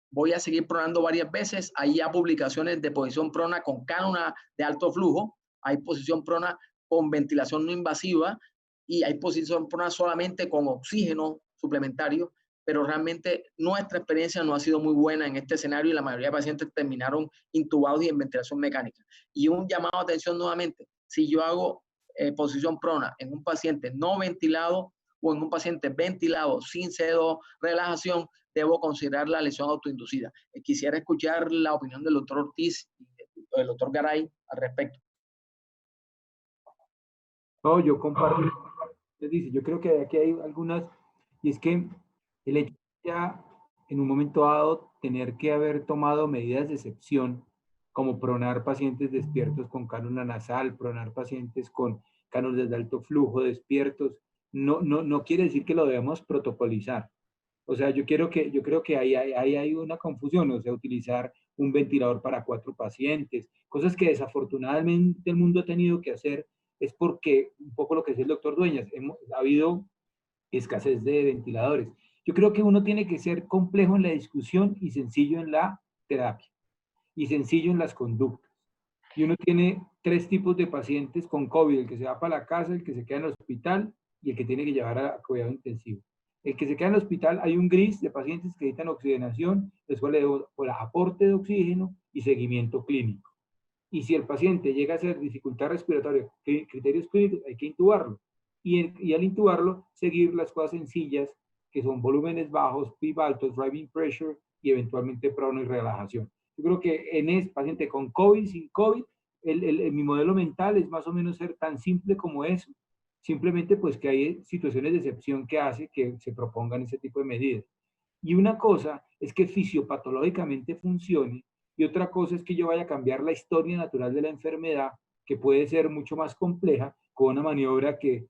voy a seguir pronando varias veces, hay ya publicaciones de posición prona con cánula de alto flujo, hay posición prona con ventilación no invasiva y hay posición prona solamente con oxígeno suplementario, pero realmente nuestra experiencia no ha sido muy buena en este escenario y la mayoría de pacientes terminaron intubados y en ventilación mecánica. Y un llamado a atención nuevamente, si yo hago posición prona en un paciente no ventilado o en un paciente ventilado sin CO, relajación, debo considerar la lesión autoinducida. Quisiera escuchar la opinión del doctor Ortiz y del doctor Garay al respecto. No, yo comparto. Les dice, yo creo que aquí hay algunas, y es que el hecho de ya en un momento dado tener que haber tomado medidas de excepción, como pronar pacientes despiertos con cánula nasal, pronar pacientes con cánulas de alto flujo despiertos, no quiere decir que lo debemos protocolizar. O sea, yo creo que ahí hay una confusión, o sea, utilizar un ventilador para 4 pacientes, cosas que desafortunadamente el mundo ha tenido que hacer, es porque, un poco lo que dice el doctor Dueñas, ha habido escasez de ventiladores. Yo creo que uno tiene que ser complejo en la discusión y sencillo en la terapia, y sencillo en las conductas. Y uno tiene 3 tipos de pacientes con COVID, el que se va para la casa, el que se queda en el hospital y el que tiene que llevar a cuidado intensivo. El que se queda en el hospital, hay un gris de pacientes que necesitan oxigenación, después le debo por aporte de oxígeno y seguimiento clínico. Y si el paciente llega a ser dificultad respiratoria, criterios clínicos, hay que intubarlo. Y al intubarlo, seguir las cosas sencillas, que son volúmenes bajos, PIB altos, driving pressure y eventualmente prono y relajación. Yo creo que en ese paciente con COVID, sin COVID, mi modelo mental es más o menos ser tan simple como eso. Simplemente pues que hay situaciones de excepción que hace que se propongan ese tipo de medidas. Y una cosa es que fisiopatológicamente funcione y otra cosa es que yo vaya a cambiar la historia natural de la enfermedad, que puede ser mucho más compleja, con una maniobra que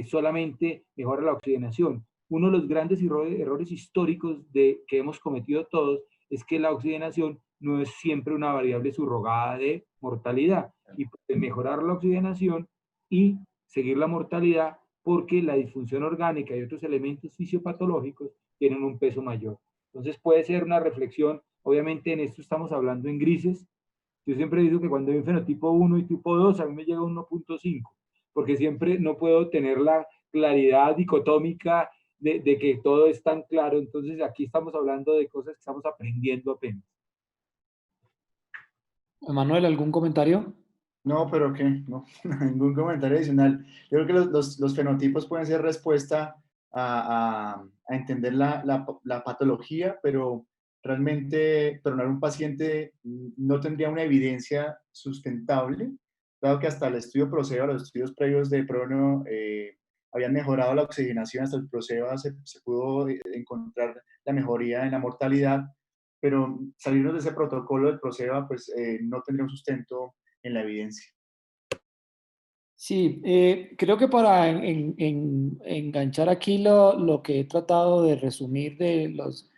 solamente mejora la oxigenación. Uno de los grandes errores históricos que hemos cometido todos es que la oxigenación no es siempre una variable subrogada de mortalidad. Y puede mejorar la oxigenación y seguir la mortalidad porque la disfunción orgánica y otros elementos fisiopatológicos tienen un peso mayor. Entonces puede ser una reflexión, obviamente en esto estamos hablando en grises. Yo siempre digo que cuando hay un fenotipo 1 y tipo 2, a mí me llega 1.5, porque siempre no puedo tener la claridad dicotómica de que todo es tan claro. Entonces aquí estamos hablando de cosas que estamos aprendiendo apenas. Manuel, ¿algún comentario? No, pero ¿qué? No, ningún comentario adicional. Yo creo que los fenotipos pueden ser respuesta a entender la patología, pero realmente tronar un paciente no tendría una evidencia sustentable, dado que hasta el estudio Proceva, los estudios previos de Prono, habían mejorado la oxigenación, hasta el Proceva se pudo encontrar la mejoría en la mortalidad, pero salirnos de ese protocolo del Proceva, pues no tendría un sustento en la evidencia. Sí, creo que para enganchar aquí lo que he tratado de resumir de los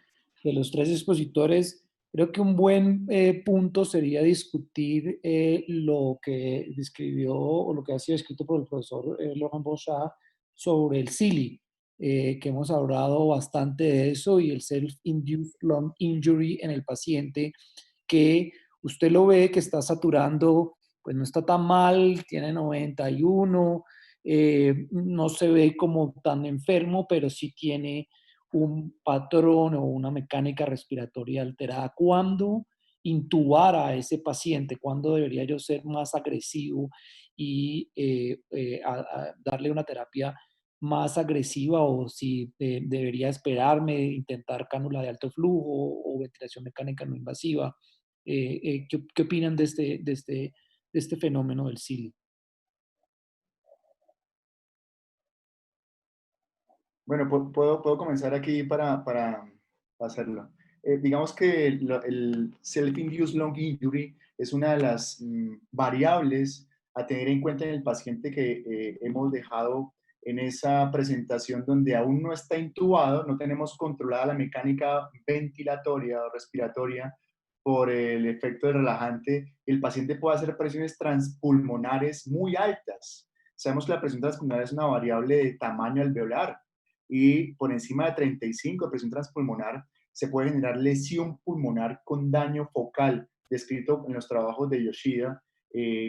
3 expositores, creo que un buen punto sería discutir lo que describió o lo que ha sido escrito por el profesor Laurent Bochat sobre el CILI, que hemos hablado bastante de eso, y el Self-Induced Lung Injury en el paciente, que usted lo ve que está saturando, pues no está tan mal, tiene 91, no se ve como tan enfermo, pero sí tiene un patrón o una mecánica respiratoria alterada. ¿Cuándo intubar a ese paciente? ¿Cuándo debería yo ser más agresivo y darle una terapia más agresiva, o si debería esperarme, intentar cánula de alto flujo o ventilación mecánica no invasiva? ¿Qué opinan de este fenómeno del CILI? Bueno, puedo comenzar aquí para hacerlo. Digamos que el self-induced lung injury es una de las variables a tener en cuenta en el paciente que hemos dejado en esa presentación donde aún no está intubado, no tenemos controlada la mecánica ventilatoria o respiratoria por el efecto del relajante. El paciente puede hacer presiones transpulmonares muy altas. Sabemos que la presión transpulmonar es una variable de tamaño alveolar, y por encima de 35 de presión transpulmonar se puede generar lesión pulmonar con daño focal, descrito en los trabajos de Yoshida,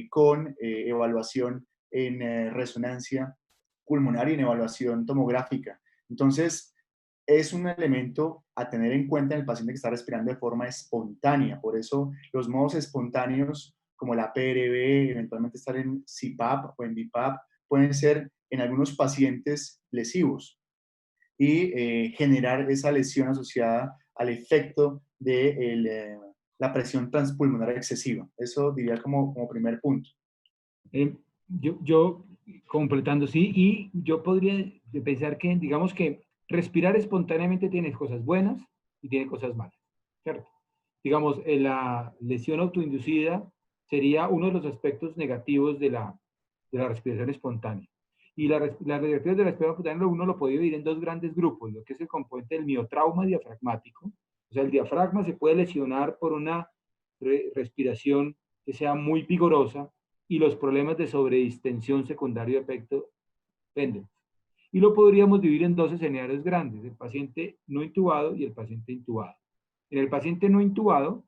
con evaluación en resonancia pulmonar y en evaluación tomográfica. Entonces, es un elemento a tener en cuenta en el paciente que está respirando de forma espontánea. Por eso, los modos espontáneos como la PRB, eventualmente estar en CPAP o en BiPAP, pueden ser en algunos pacientes lesivos y generar esa lesión asociada al efecto de la presión transpulmonar excesiva. Eso diría como primer punto. Yo completando, sí, y yo podría pensar que, digamos que respirar espontáneamente tiene cosas buenas y tiene cosas malas, ¿cierto? Digamos, la lesión autoinducida sería uno de los aspectos negativos de la respiración espontánea. Y las negativas de la respiración espontánea uno lo puede dividir en dos grandes grupos, lo que es el componente del miotrauma diafragmático. O sea, el diafragma se puede lesionar por una respiración que sea muy vigorosa y los problemas de sobredistensión secundario de efecto dependen. Y lo podríamos dividir en dos escenarios grandes, el paciente no intubado y el paciente intubado. En el paciente no intubado,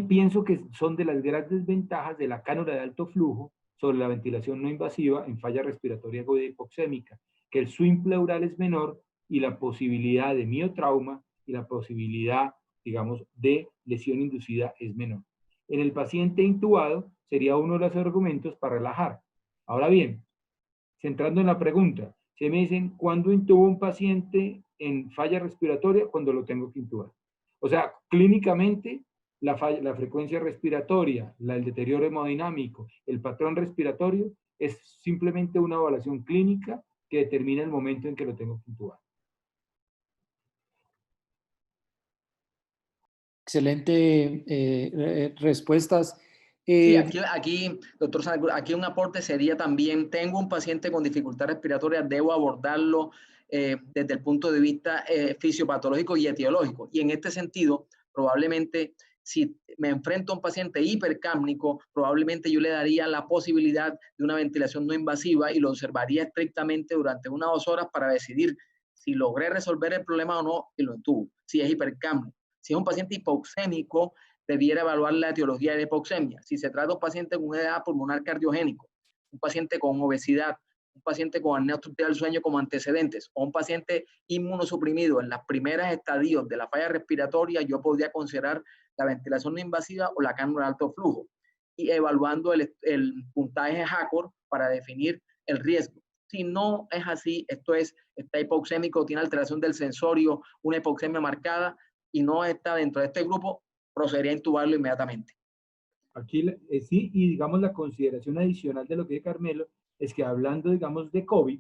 pienso que son de las grandes ventajas de la cánula de alto flujo sobre la ventilación no invasiva en falla respiratoria aguda hipoxémica, que el swing pleural es menor y la posibilidad de miotrauma y la posibilidad, digamos, de lesión inducida es menor. En el paciente intubado sería uno de los argumentos para relajar. Ahora bien, centrando en la pregunta, se me dicen, ¿cuándo intubo un paciente en falla respiratoria? Cuando lo tengo que intubar. O sea, clínicamente, la frecuencia respiratoria, el deterioro hemodinámico, el patrón respiratorio, es simplemente una evaluación clínica que determina el momento en que lo tengo que intubar. Excelente respuestas. Sí, aquí, doctor Santa Cruz, aquí un aporte sería también, tengo un paciente con dificultad respiratoria, debo abordarlo desde el punto de vista fisiopatológico y etiológico. Y en este sentido, probablemente, si me enfrento a un paciente hipercápnico, probablemente yo le daría la posibilidad de una ventilación no invasiva y lo observaría estrictamente durante 1 o 2 horas para decidir si logré resolver el problema o no y lo intubo, si es hipercápnico. Si es un paciente hipoxémico, debiera evaluar la etiología de hipoxemia. Si se trata de un paciente con edad pulmonar cardiogénico, un paciente con obesidad, un paciente con apnea obstructiva del sueño como antecedentes, o un paciente inmunosuprimido en las primeras estadios de la falla respiratoria, yo podría considerar la ventilación no invasiva o la cánula de alto flujo, y evaluando el puntaje HACOR para definir el riesgo. Si no es así, está hipoxémico, tiene alteración del sensorio, una hipoxemia marcada y no está dentro de este grupo, procedería a intubarlo inmediatamente. Aquí sí, y digamos la consideración adicional de lo que dice Carmelo es que hablando, digamos, de COVID,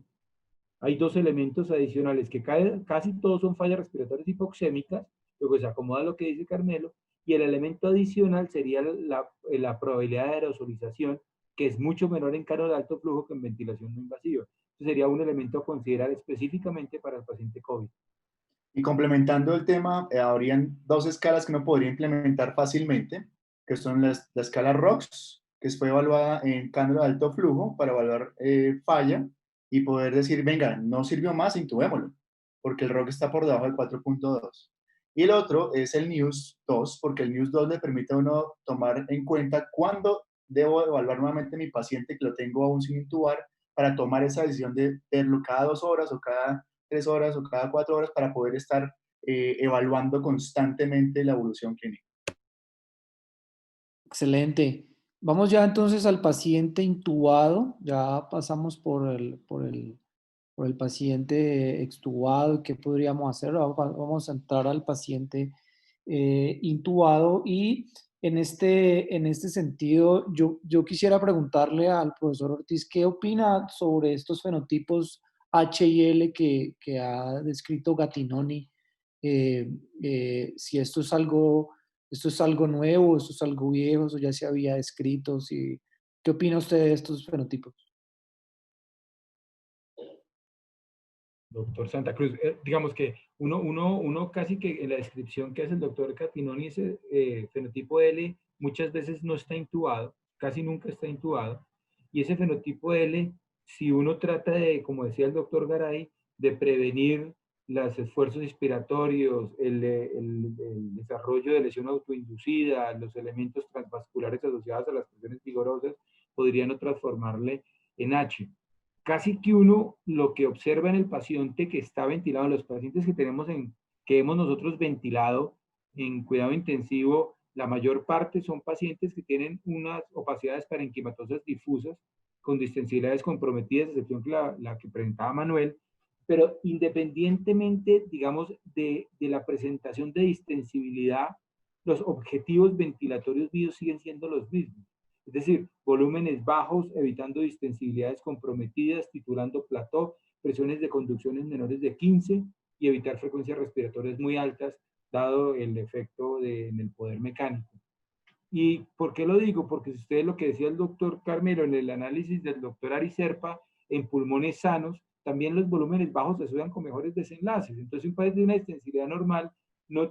hay dos elementos adicionales que casi todos son fallas respiratorias hipoxémicas, luego se acomoda lo que dice Carmelo, y el elemento adicional sería la probabilidad de aerosolización, que es mucho menor en cánula de alto flujo que en ventilación no invasiva. Entonces sería un elemento a considerar específicamente para el paciente COVID. Y complementando el tema, habrían dos escalas que uno podría implementar fácilmente, que son la escala ROX, que fue evaluada en cánula de alto flujo para evaluar falla y poder decir, venga, no sirvió más, intubémoslo, porque el ROX está por debajo del 4.2. Y el otro es el NEWS 2, porque el NEWS 2 le permite a uno tomar en cuenta cuándo debo evaluar nuevamente a mi paciente que lo tengo aún sin intubar para tomar esa decisión de verlo cada 2 horas o cada 3 horas o cada 4 horas para poder estar evaluando constantemente la evolución clínica. Excelente. Vamos ya entonces al paciente intubado. Ya pasamos por el paciente extubado. ¿Qué podríamos hacer? Vamos a entrar al paciente intubado y en este sentido yo quisiera preguntarle al profesor Ortiz qué opina sobre estos fenotipos H y L que ha descrito Gattinoni, si esto es algo nuevo, esto es algo viejo, eso ya se había descrito. ¿Qué opina usted de estos fenotipos? Doctor Santa Cruz, digamos que uno casi que en la descripción que hace el doctor Gattinoni, ese fenotipo L muchas veces no está intubado, casi nunca está intubado, y ese fenotipo L, si uno trata de, como decía el doctor Garay, de prevenir los esfuerzos inspiratorios, el desarrollo de lesión autoinducida, los elementos transvasculares asociados a las presiones vigorosas, podrían no transformarle en H. Casi que uno lo que observa en el paciente que está ventilado, los pacientes que hemos nosotros ventilado en cuidado intensivo la mayor parte son pacientes que tienen unas opacidades parenquimatosas difusas con distensibilidades comprometidas, excepción la que presentaba Manuel, pero independientemente, digamos, de la presentación de distensibilidad, los objetivos ventilatorios BIOS siguen siendo los mismos. Es decir, volúmenes bajos, evitando distensibilidades comprometidas, titulando plató, presiones de conducciones menores de 15 y evitar frecuencias respiratorias muy altas, dado el efecto en el poder mecánico. ¿Y por qué lo digo? Porque si ustedes lo que decía el doctor Carmelo en el análisis del doctor Ari Serpa en pulmones sanos, también los volúmenes bajos se asocian con mejores desenlaces. Entonces, un paciente de una extensibilidad normal no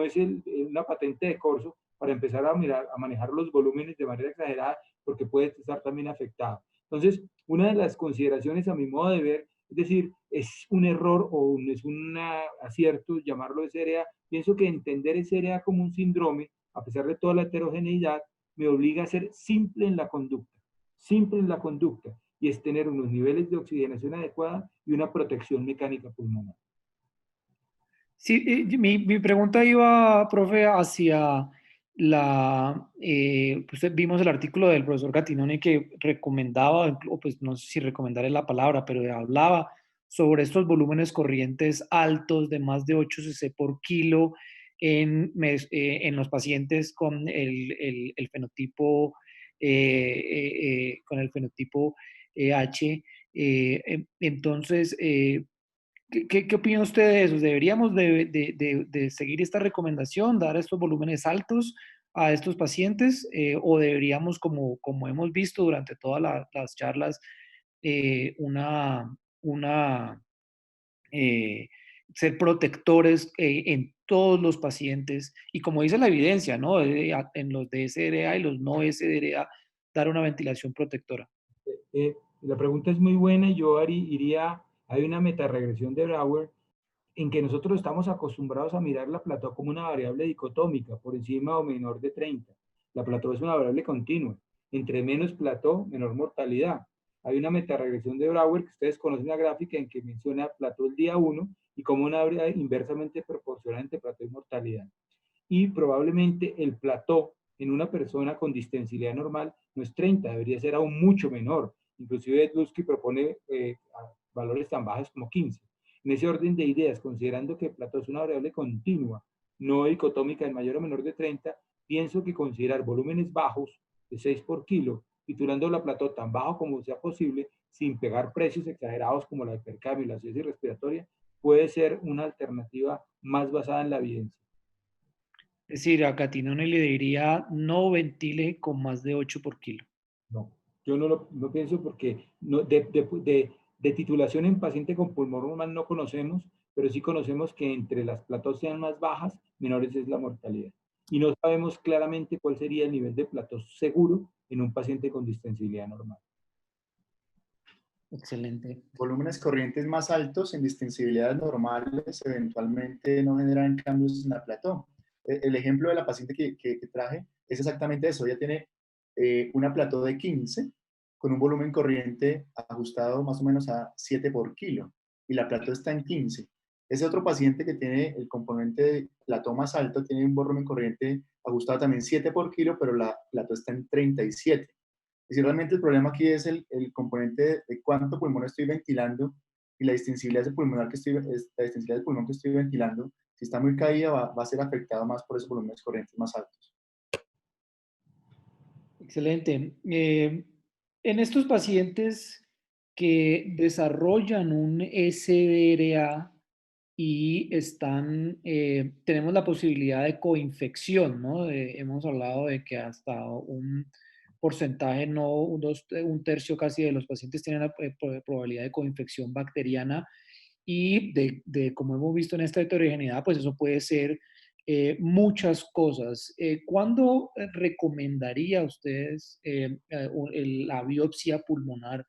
es una patente de corso para empezar a manejar los volúmenes de manera exagerada, porque puede estar también afectado. Entonces, una de las consideraciones a mi modo de ver, es decir, es un error o es un acierto llamarlo de SRA. Pienso que entender SRA como un síndrome, a pesar de toda la heterogeneidad, me obliga a ser simple en la conducta, y es tener unos niveles de oxigenación adecuada y una protección mecánica pulmonar. Sí, mi pregunta iba, profe, hacia pues vimos el artículo del profesor Gattinoni que recomendaba, o pues no sé si recomendar es la palabra, pero hablaba sobre estos volúmenes corrientes altos de más de 8 cc por kilo en los pacientes con el fenotipo, H. Entonces, ¿qué opina usted de eso? ¿Deberíamos de seguir esta recomendación, dar estos volúmenes altos a estos pacientes, o deberíamos, como hemos visto durante todas las charlas, una eh, ser protectores en todos los pacientes y como dice la evidencia, ¿no? En los de SDA y los no SDA, dar una ventilación protectora? La pregunta es muy buena y yo iría, hay una metaregresión de Brouwer en que nosotros estamos acostumbrados a mirar la plató como una variable dicotómica, por encima o menor de 30. La plató es una variable continua. Entre menos plató, menor mortalidad. Hay una metaregresión de Brouwer que ustedes conocen la gráfica en que menciona plató el día 1 y como una variable inversamente proporcional entre plató y mortalidad. Y probablemente el plató en una persona con distensibilidad normal no es 30, debería ser aún mucho menor. Inclusive Dlusky propone valores tan bajos como 15. En ese orden de ideas, considerando que el plató es una variable continua, no dicotómica en mayor o menor de 30, pienso que considerar volúmenes bajos de 6 por kilo, titulando la plató tan bajo como sea posible, sin pegar precios exagerados como la hipercambio y la acidosis respiratoria, puede ser una alternativa más basada en la evidencia. Es decir, a Gattinoni le diría no ventile con más de 8 por kilo. No, yo no pienso porque de titulación en paciente con pulmón normal no conocemos, pero sí conocemos que entre las platós sean más bajas, menores es la mortalidad. Y no sabemos claramente cuál sería el nivel de platós seguro en un paciente con distensibilidad normal. Excelente. Volúmenes corrientes más altos en distensibilidades normales eventualmente no generan cambios en la plató. El ejemplo de la paciente que traje es exactamente eso. Ella tiene una plató de 15 con un volumen corriente ajustado más o menos a 7 por kilo y la plató está en 15. Ese otro paciente que tiene el componente de plató más alto tiene un volumen corriente ajustado también 7 por kilo, pero la plató está en 37. Es decir, realmente el problema aquí es el componente de cuánto pulmón estoy ventilando y la distensibilidad del pulmón que estoy ventilando. Si está muy caída, va a ser afectado más por esos volúmenes corrientes más altos. Excelente. En estos pacientes que desarrollan un SDRA y tenemos la posibilidad de coinfección, ¿no? Hemos hablado de que hasta un porcentaje, no un tercio casi de los pacientes tienen la probabilidad de coinfección bacteriana y como hemos visto en esta heterogeneidad, pues eso puede ser muchas cosas. ¿Cuándo recomendaría a ustedes la biopsia pulmonar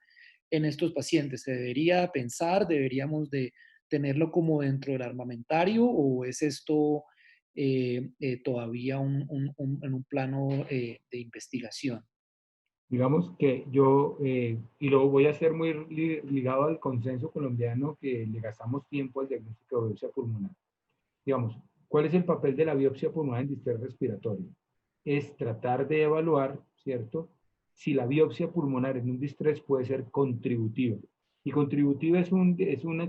en estos pacientes? ¿Se debería pensar, deberíamos de tenerlo como dentro del armamentario o es esto todavía en un plano de investigación? Digamos que yo, y lo voy a hacer muy ligado al consenso colombiano que le gastamos tiempo al diagnóstico de biopsia pulmonar. Digamos, ¿cuál es el papel de la biopsia pulmonar en distrés respiratorio? es tratar de evaluar, ¿cierto?, si la biopsia pulmonar en un distrés puede ser contributiva. Y contributiva es un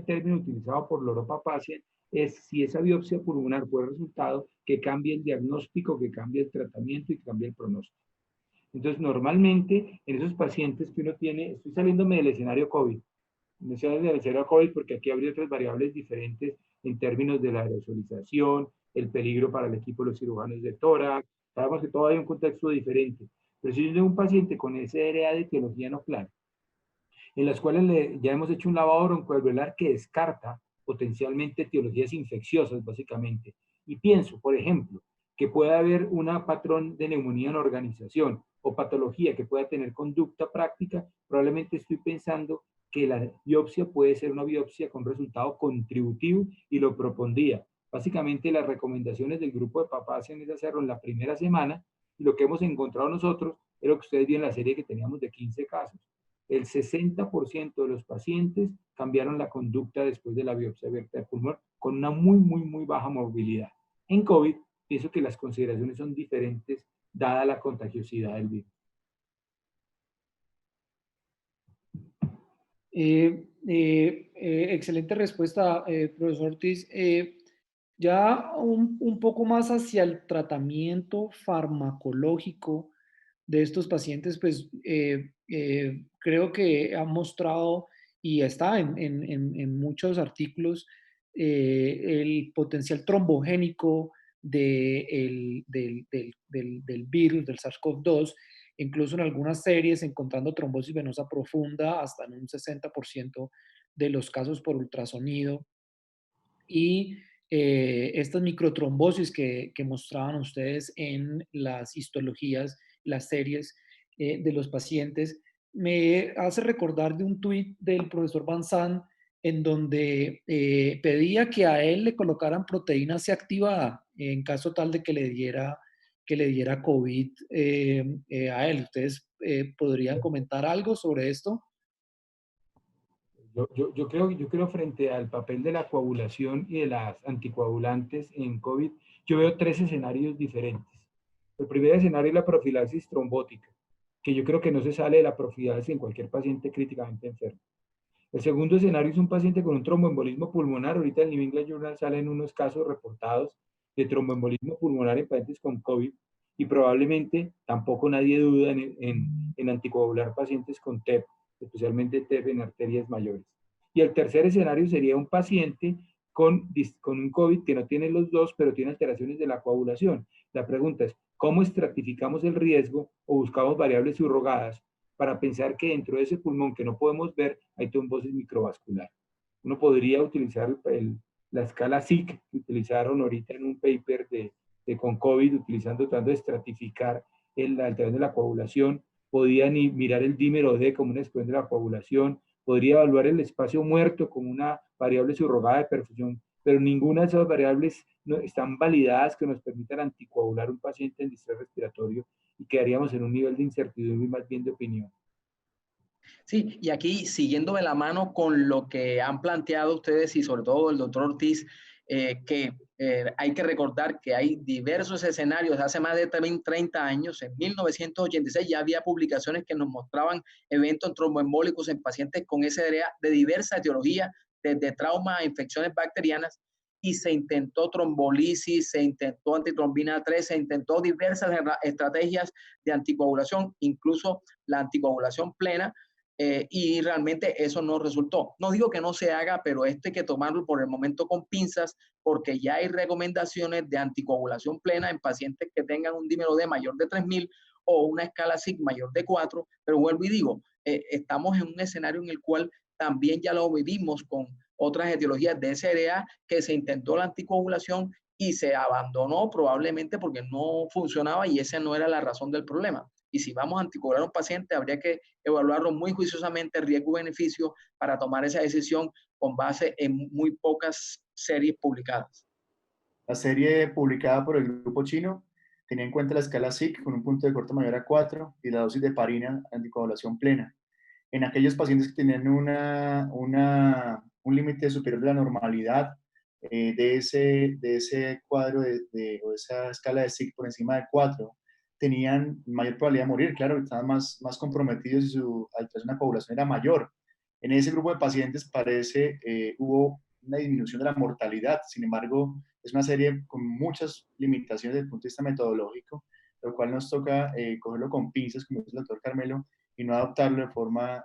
término utilizado por Europa Pacia, es si esa biopsia pulmonar fue el resultado que cambie el diagnóstico, que cambie el tratamiento y que cambie el pronóstico. Entonces, normalmente, en esos pacientes que uno tiene, estoy saliéndome del escenario COVID, mencionas del escenario COVID porque aquí habría otras variables diferentes en términos de la aerosolización, el peligro para el equipo de los cirujanos de tórax, sabemos que todo hay un contexto diferente, pero si yo tengo un paciente con SRA de etiología no clara, en las cuales ya hemos hecho un lavado broncoalveolar que descarta potencialmente etiologías infecciosas, básicamente. Y pienso, por ejemplo, que puede haber un patrón de neumonía en organización o patología que pueda tener conducta práctica, probablemente estoy pensando que la biopsia puede ser una biopsia con resultado contributivo y lo propondría. Básicamente las recomendaciones del grupo de papás es hacerlo en la primera semana y lo que hemos encontrado nosotros es lo que ustedes vieron en la serie que teníamos de 15 casos. El 60% de los pacientes cambiaron la conducta después de la biopsia abierta de pulmón con una muy baja movilidad. En COVID, pienso que las consideraciones son diferentes dada la contagiosidad del virus. Excelente respuesta, profesor Ortiz. Ya un poco más hacia el tratamiento farmacológico de estos pacientes, pues creo que ha mostrado y está en muchos artículos el potencial trombogénico del virus, del SARS-CoV-2, incluso en algunas series encontrando trombosis venosa profunda hasta en un 60% de los casos por ultrasonido. Y estas microtrombosis que mostraban ustedes en las histologías, las series de los pacientes, me hace recordar de un tuit del profesor Van Sant en donde pedía que a él le colocaran proteína C activada en caso tal de que le diera COVID a él. ¿Ustedes podrían comentar algo sobre esto? Yo creo frente al papel de la coagulación y de las anticoagulantes en COVID, yo veo tres escenarios diferentes. El primer escenario es la profilaxis trombótica, que yo creo que no se sale de la profilaxis en cualquier paciente críticamente enfermo. El segundo escenario es un paciente con un tromboembolismo pulmonar. Ahorita en el New England Journal salen unos casos reportados de tromboembolismo pulmonar en pacientes con COVID y probablemente tampoco nadie duda en anticoagular pacientes con TEP, especialmente TEP en arterias mayores. Y el tercer escenario sería un paciente con un COVID que no tiene los dos, pero tiene alteraciones de la coagulación. La pregunta es, ¿cómo estratificamos el riesgo o buscamos variables subrogadas para pensar que dentro de ese pulmón que no podemos ver hay trombosis microvascular? Uno podría utilizar la escala SIC que utilizaron ahorita en un paper con COVID, tratando de estratificar la alteración de la coagulación. Podían mirar el dímero D como una expresión de la coagulación. Podría evaluar el espacio muerto como una variable subrogada de perfusión, pero ninguna de esas variables no están validadas que nos permitan anticoagular un paciente en distrés respiratorio y quedaríamos en un nivel de incertidumbre más bien de opinión. Sí, y aquí siguiendo de la mano con lo que han planteado ustedes y sobre todo el doctor Ortiz, que hay que recordar que hay diversos escenarios hace más de 30 años. En 1986 ya había publicaciones que nos mostraban eventos tromboembólicos en pacientes con SDA de diversa etiología, desde trauma a infecciones bacterianas, y se intentó trombolisis, se intentó antitrombina 3, se intentó diversas estrategias de anticoagulación, incluso la anticoagulación plena, y realmente eso no resultó. No digo que no se haga, pero esto hay que tomarlo por el momento con pinzas, porque ya hay recomendaciones de anticoagulación plena en pacientes que tengan un dímero D mayor de 3000 o una escala SIG mayor de 4, pero vuelvo y digo, estamos en un escenario en el cual también ya lo vivimos con otras etiologías de SRA que se intentó la anticoagulación y se abandonó probablemente porque no funcionaba y esa no era la razón del problema. Y si vamos a anticoagular a un paciente, habría que evaluarlo muy juiciosamente, riesgo-beneficio, para tomar esa decisión con base en muy pocas series publicadas. La serie publicada por el grupo chino tenía en cuenta la escala SIC con un punto de corte mayor a 4 y la dosis de heparina anticoagulación plena. En aquellos pacientes que tenían un límite superior de la normalidad de ese cuadro o esa escala de SIC por encima de 4, tenían mayor probabilidad de morir, claro, estaban más comprometidos y su alteración de la población era mayor. En ese grupo de pacientes parece hubo una disminución de la mortalidad, sin embargo, es una serie con muchas limitaciones desde el punto de vista metodológico, lo cual nos toca cogerlo con pinzas, como dice el doctor Carmelo, y no adoptarlo de forma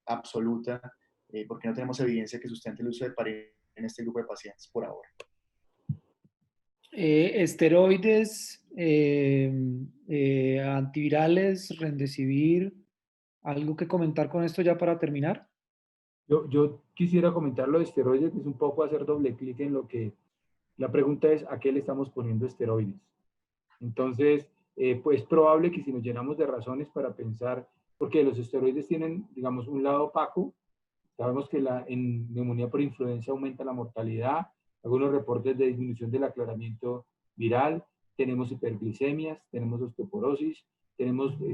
absoluta, porque no tenemos evidencia que sustente el uso de heparina en este grupo de pacientes por ahora. Esteroides, antivirales, Remdesivir, ¿algo que comentar con esto ya para terminar? Yo quisiera comentar lo de esteroides, que es un poco hacer doble clic en lo que la pregunta es: ¿a qué le estamos poniendo esteroides? Entonces, pues es probable que si nos llenamos de razones para pensar, porque los esteroides tienen, digamos, un lado opaco. Sabemos que en neumonía por influenza aumenta la mortalidad, algunos reportes de disminución del aclaramiento viral, tenemos hiperglicemias, tenemos osteoporosis,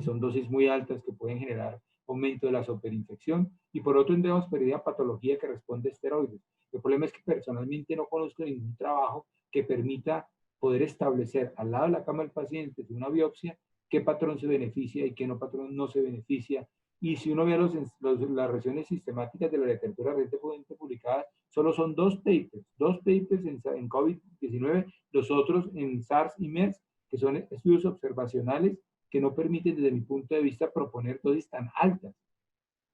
son dosis muy altas que pueden generar aumento de la superinfección, y por otro tenemos pérdida de patología que responde a esteroides. El problema es que personalmente no conozco ningún trabajo que permita poder establecer al lado de la cama del paciente de una biopsia qué patrón se beneficia y qué no patrón no se beneficia. Y si uno ve las revisiones sistemáticas de la literatura recientemente publicada, solo son dos papers en COVID-19, los otros en SARS y MERS, que son estudios observacionales que no permiten, desde mi punto de vista, proponer dosis tan altas.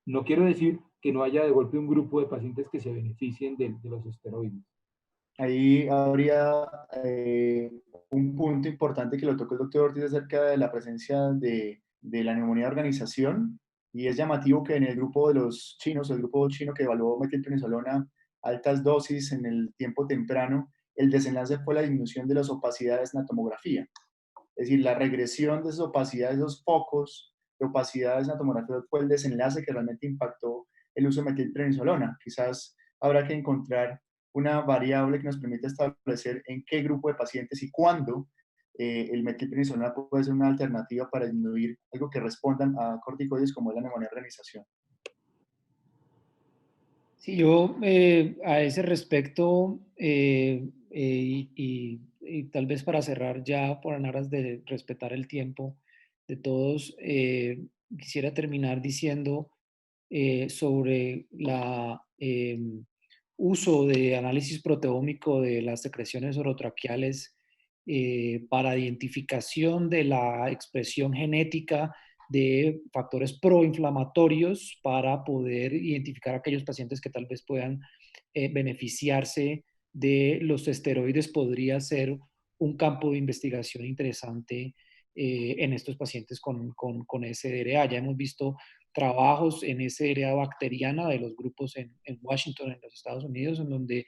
No quiero decir que no haya de golpe un grupo de pacientes que se beneficien de los esteroides. Ahí habría un punto importante que lo tocó el doctor Ortiz acerca de la presencia de la neumonía de organización, y es llamativo que en el grupo de los chinos, el grupo chino que evaluó metilprednisolona altas dosis en el tiempo temprano, el desenlace fue la disminución de las opacidades en la tomografía. Es decir, la regresión de esas opacidades, esos focos de opacidades en la tomografía fue el desenlace que realmente impactó el uso de metilprednisolona. Quizás habrá que encontrar una variable que nos permita establecer en qué grupo de pacientes y cuándo el metilprednisolona puede ser una alternativa para disminuir algo que respondan a corticoides como es la neumonía de organización. Sí, yo a ese respecto, y tal vez para cerrar ya por en aras de respetar el tiempo de todos, quisiera terminar diciendo sobre la uso de análisis proteómico de las secreciones orotraqueales para identificación de la expresión genética de factores proinflamatorios para poder identificar a aquellos pacientes que tal vez puedan beneficiarse de los esteroides. Podría ser un campo de investigación interesante en estos pacientes con SDRA. Ya hemos visto trabajos en SDRA bacteriana de los grupos en Washington, en los Estados Unidos, en donde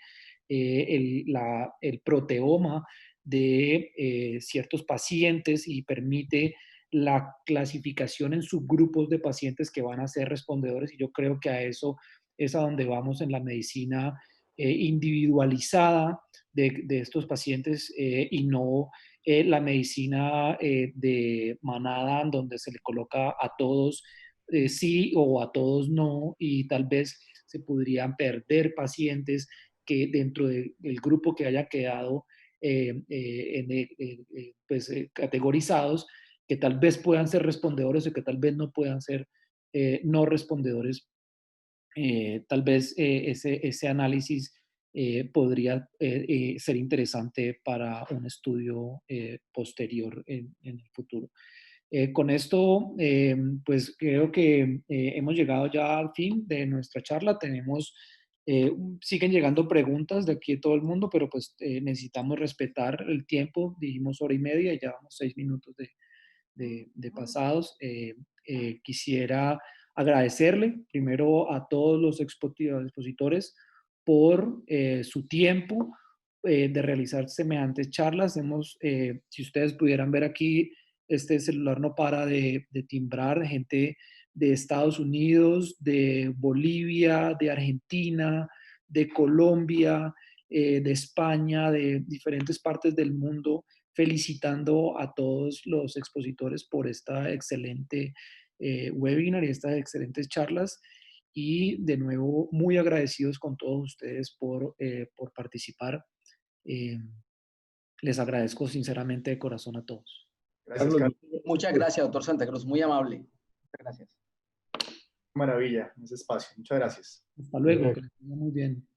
el proteoma de ciertos pacientes y permite la clasificación en subgrupos de pacientes que van a ser respondedores, y yo creo que a eso es a donde vamos en la medicina individualizada de estos pacientes y no la medicina de manada, en donde se le coloca a todos sí o a todos no, y tal vez se podrían perder pacientes que dentro del grupo que haya quedado categorizados, que tal vez puedan ser respondedores o que tal vez no puedan ser no respondedores. Tal vez ese análisis podría ser interesante para un estudio posterior en el futuro. Con esto, pues creo que hemos llegado ya al fin de nuestra charla. Siguen llegando preguntas de aquí de todo el mundo, pero pues necesitamos respetar el tiempo. Dijimos hora y media y ya vamos 6 minutos de pasados. Quisiera agradecerle primero a todos los expositores por su tiempo de realizar semejantes charlas. Si ustedes pudieran ver aquí, este celular no para de timbrar, gente de Estados Unidos, de Bolivia, de Argentina, de Colombia, de España, de diferentes partes del mundo, felicitando a todos los expositores por esta excelente webinar y estas excelentes charlas. Y de nuevo, muy agradecidos con todos ustedes por participar. Eh, Les agradezco sinceramente de corazón a todos. Gracias, Carlos, Carlos. Muchas gracias, doctor Santa Cruz, muy amable. Muchas gracias. Maravilla, ese espacio. Muchas gracias. Hasta luego, que les vaya muy bien.